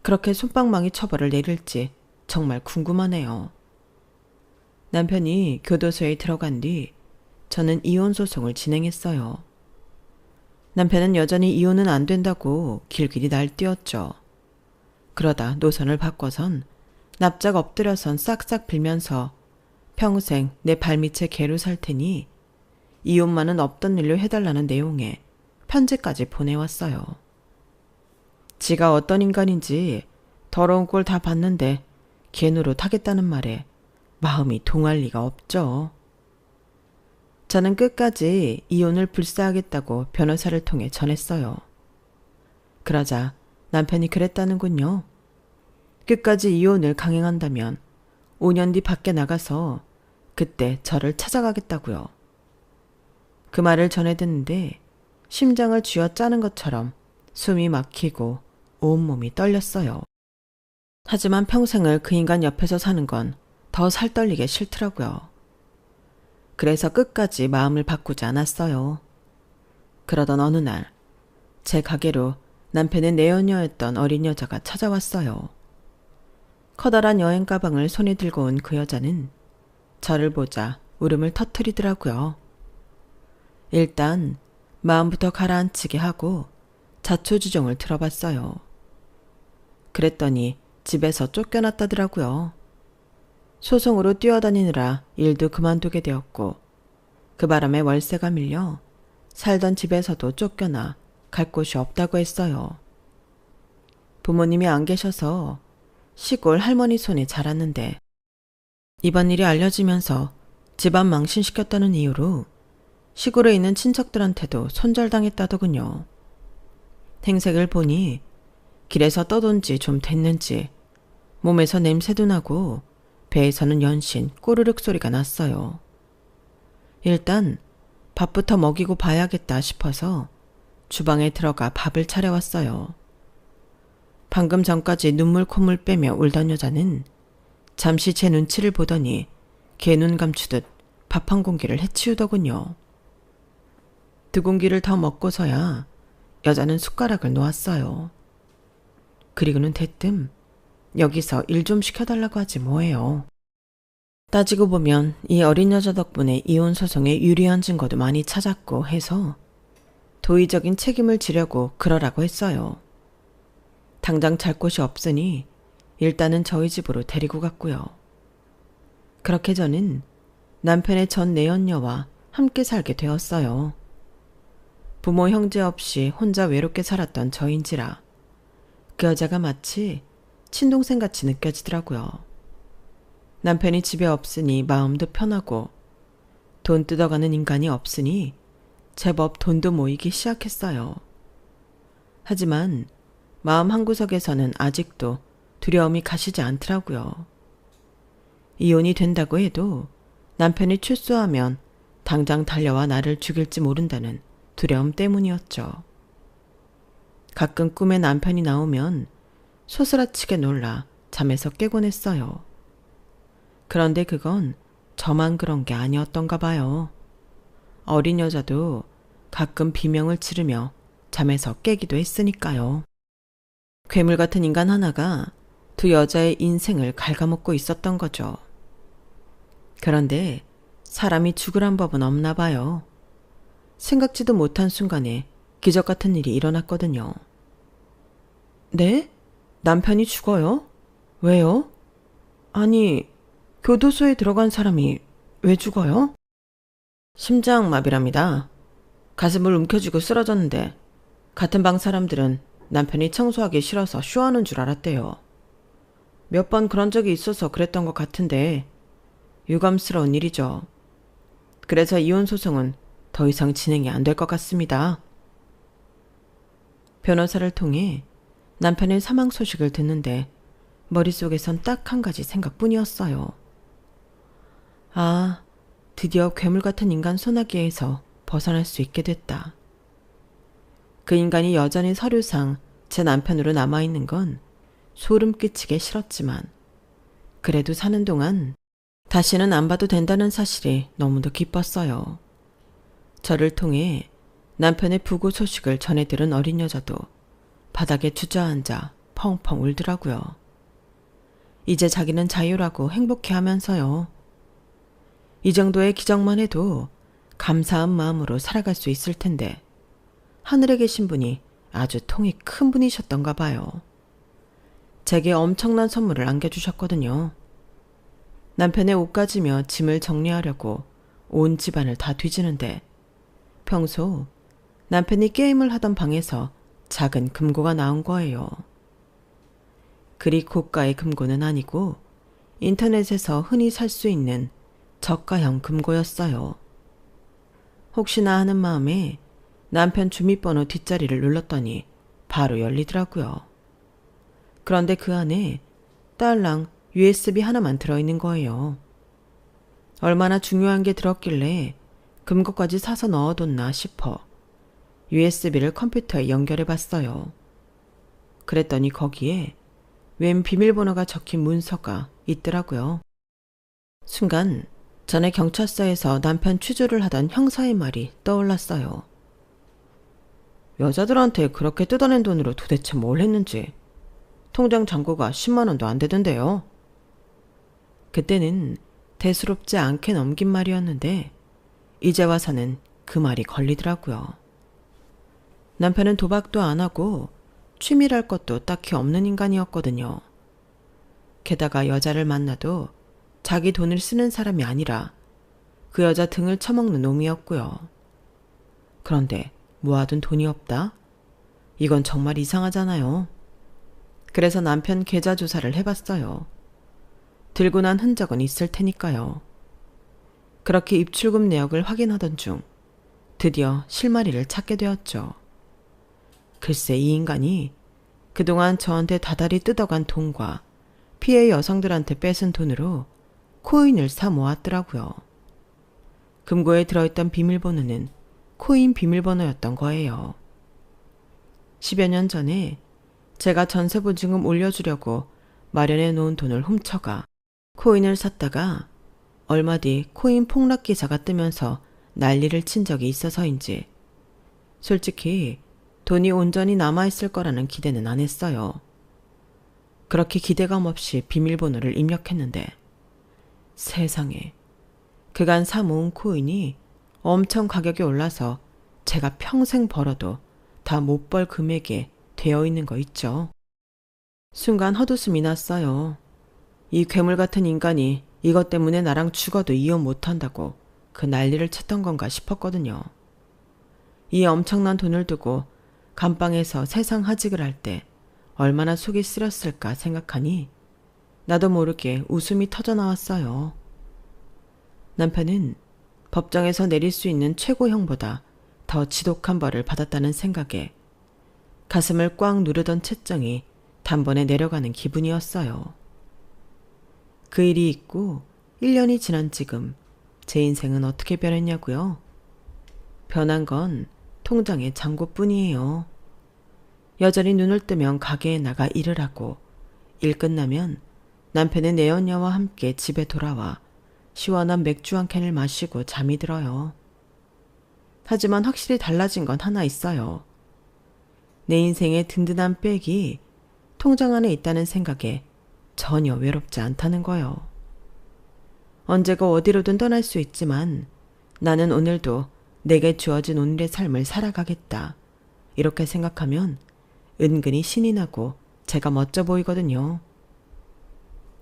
그렇게 솜방망이 처벌을 내릴지 정말 궁금하네요. 남편이 교도소에 들어간 뒤 저는 이혼 소송을 진행했어요. 남편은 여전히 이혼은 안 된다고 길길이 날뛰었죠. 그러다 노선을 바꿔선 납작 엎드려선 싹싹 빌면서 평생 내 발밑에 개로 살 테니 이혼만은 없던 일로 해달라는 내용의 편지까지 보내왔어요. 지가 어떤 인간인지 더러운 꼴 다 봤는데 개노릇 하겠다는 말에 마음이 동할 리가 없죠. 저는 끝까지 이혼을 불사하겠다고 변호사를 통해 전했어요. 그러자 남편이 그랬다는군요. 끝까지 이혼을 강행한다면 5년 뒤 밖에 나가서 그때 저를 찾아가겠다고요. 그 말을 전해 듣는데 심장을 쥐어짜는 것처럼 숨이 막히고 온몸이 떨렸어요. 하지만 평생을 그 인간 옆에서 사는 건 더 살떨리게 싫더라고요. 그래서 끝까지 마음을 바꾸지 않았어요. 그러던 어느 날 제 가게로 남편의 내연녀였던 어린 여자가 찾아왔어요. 커다란 여행 가방을 손에 들고 온 그 여자는 저를 보자 울음을 터뜨리더라고요. 일단 마음부터 가라앉히게 하고 자초지종을 들어봤어요. 그랬더니 집에서 쫓겨났다더라고요. 소송으로 뛰어다니느라 일도 그만두게 되었고 그 바람에 월세가 밀려 살던 집에서도 쫓겨나 갈 곳이 없다고 했어요. 부모님이 안 계셔서 시골 할머니 손에 자랐는데 이번 일이 알려지면서 집안 망신시켰다는 이유로 시골에 있는 친척들한테도 손절당했다더군요. 행색을 보니 길에서 떠돈 지 좀 됐는지 몸에서 냄새도 나고 배에서는 연신 꼬르륵 소리가 났어요. 일단 밥부터 먹이고 봐야겠다 싶어서 주방에 들어가 밥을 차려왔어요. 방금 전까지 눈물 콧물 빼며 울던 여자는 잠시 제 눈치를 보더니 개 눈 감추듯 밥 한 공기를 해치우더군요. 두 공기를 더 먹고서야 여자는 숟가락을 놓았어요. 그리고는 대뜸 여기서 일 좀 시켜달라고 하지 뭐예요. 따지고 보면 이 어린 여자 덕분에 이혼 소송에 유리한 증거도 많이 찾았고 해서 도의적인 책임을 지려고 그러라고 했어요. 당장 잘 곳이 없으니 일단은 저희 집으로 데리고 갔고요. 그렇게 저는 남편의 전 내연녀와 함께 살게 되었어요. 부모 형제 없이 혼자 외롭게 살았던 저인지라 그 여자가 마치 친동생같이 느껴지더라고요. 남편이 집에 없으니 마음도 편하고 돈 뜯어가는 인간이 없으니 제법 돈도 모이기 시작했어요. 하지만 마음 한구석에서는 아직도 두려움이 가시지 않더라고요. 이혼이 된다고 해도 남편이 출소하면 당장 달려와 나를 죽일지 모른다는 두려움 때문이었죠. 가끔 꿈에 남편이 나오면 소스라치게 놀라 잠에서 깨곤 했어요. 그런데 그건 저만 그런 게 아니었던가 봐요. 어린 여자도 가끔 비명을 지르며 잠에서 깨기도 했으니까요. 괴물 같은 인간 하나가 두 여자의 인생을 갉아먹고 있었던 거죠. 그런데 사람이 죽으란 법은 없나 봐요. 생각지도 못한 순간에 기적 같은 일이 일어났거든요. 네? 남편이 죽어요? 왜요? 아니, 교도소에 들어간 사람이 왜 죽어요? 심장마비랍니다. 가슴을 움켜쥐고 쓰러졌는데 같은 방 사람들은 남편이 청소하기 싫어서 쇼하는 줄 알았대요. 몇 번 그런 적이 있어서 그랬던 것 같은데 유감스러운 일이죠. 그래서 이혼 소송은 더 이상 진행이 안 될 것 같습니다. 변호사를 통해 남편의 사망 소식을 듣는데 머릿속에선 딱 한 가지 생각뿐이었어요. 아, 드디어 괴물 같은 인간 소나기에서 벗어날 수 있게 됐다. 그 인간이 여전히 서류상 제 남편으로 남아있는 건 소름 끼치게 싫었지만 그래도 사는 동안 다시는 안 봐도 된다는 사실이 너무도 기뻤어요. 저를 통해 남편의 부고 소식을 전해 들은 어린 여자도 바닥에 주저앉아 펑펑 울더라고요. 이제 자기는 자유라고 행복해하면서요. 이 정도의 기적만 해도 감사한 마음으로 살아갈 수 있을 텐데 하늘에 계신 분이 아주 통이 큰 분이셨던가 봐요. 제게 엄청난 선물을 안겨주셨거든요. 남편의 옷 가지며 짐을 정리하려고 온 집안을 다 뒤지는데 평소 남편이 게임을 하던 방에서 작은 금고가 나온 거예요. 그리 고가의 금고는 아니고 인터넷에서 흔히 살 수 있는 저가형 금고였어요. 혹시나 하는 마음에 남편 주민번호 뒷자리를 눌렀더니 바로 열리더라고요. 그런데 그 안에 딸랑 USB 하나만 들어있는 거예요. 얼마나 중요한 게 들었길래 금고까지 사서 넣어뒀나 싶어 USB를 컴퓨터에 연결해 봤어요. 그랬더니 거기에 웬 비밀번호가 적힌 문서가 있더라고요. 순간 전에 경찰서에서 남편 취조를 하던 형사의 말이 떠올랐어요. 여자들한테 그렇게 뜯어낸 돈으로 도대체 뭘 했는지 통장 잔고가 10만 원도 안 되던데요. 그때는 대수롭지 않게 넘긴 말이었는데 이제 와서는 그 말이 걸리더라고요. 남편은 도박도 안 하고 취미랄 것도 딱히 없는 인간이었거든요. 게다가 여자를 만나도 자기 돈을 쓰는 사람이 아니라 그 여자 등을 쳐먹는 놈이었고요. 그런데 모아둔 돈이 없다? 이건 정말 이상하잖아요. 그래서 남편 계좌 조사를 해봤어요. 들고 난 흔적은 있을 테니까요. 그렇게 입출금 내역을 확인하던 중 드디어 실마리를 찾게 되었죠. 글쎄 이 인간이 그동안 저한테 다달이 뜯어간 돈과 피해 여성들한테 뺏은 돈으로 코인을 사 모았더라고요. 금고에 들어있던 비밀번호는 코인 비밀번호였던 거예요. 10여 년 전에 제가 전세보증금 올려주려고 마련해 놓은 돈을 훔쳐가 코인을 샀다가 얼마 뒤 코인 폭락 기사가 뜨면서 난리를 친 적이 있어서인지 솔직히 돈이 온전히 남아있을 거라는 기대는 안 했어요. 그렇게 기대감 없이 비밀번호를 입력했는데 세상에 그간 사 모은 코인이 엄청 가격이 올라서 제가 평생 벌어도 다 못 벌 금액에 되어 있는 거 있죠. 순간 헛웃음이 났어요. 이 괴물 같은 인간이 이것 때문에 나랑 죽어도 이혼 못한다고 그 난리를 쳤던 건가 싶었거든요. 이 엄청난 돈을 두고 감방에서 세상 하직을 할 때 얼마나 속이 쓰렸을까 생각하니 나도 모르게 웃음이 터져나왔어요. 남편은 법정에서 내릴 수 있는 최고형보다 더 지독한 벌을 받았다는 생각에 가슴을 꽉 누르던 채정이 단번에 내려가는 기분이었어요. 그 일이 있고 1년이 지난 지금 제 인생은 어떻게 변했냐고요? 변한 건 통장의 잔고뿐이에요. 여전히 눈을 뜨면 가게에 나가 일을 하고 일 끝나면 남편의 내연녀와 함께 집에 돌아와 시원한 맥주 한 캔을 마시고 잠이 들어요. 하지만 확실히 달라진 건 하나 있어요. 내 인생의 든든한 백이 통장 안에 있다는 생각에 전혀 외롭지 않다는 거요. 언제가 어디로든 떠날 수 있지만 나는 오늘도 내게 주어진 오늘의 삶을 살아가겠다. 이렇게 생각하면 은근히 신이 나고 제가 멋져 보이거든요.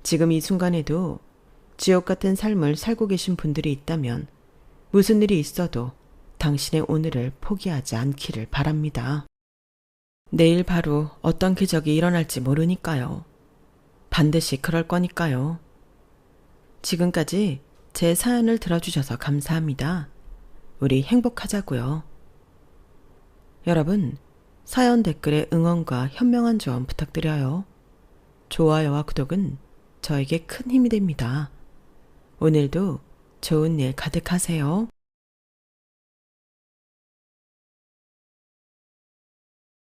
지금 이 순간에도 지옥 같은 삶을 살고 계신 분들이 있다면 무슨 일이 있어도 당신의 오늘을 포기하지 않기를 바랍니다. 내일 바로 어떤 기적이 일어날지 모르니까요. 반드시 그럴 거니까요. 지금까지 제 사연을 들어주셔서 감사합니다. 우리 행복하자고요. 여러분, 사연 댓글에 응원과 현명한 조언 부탁드려요. 좋아요와 구독은 저에게 큰 힘이 됩니다. 오늘도 좋은 일 가득하세요.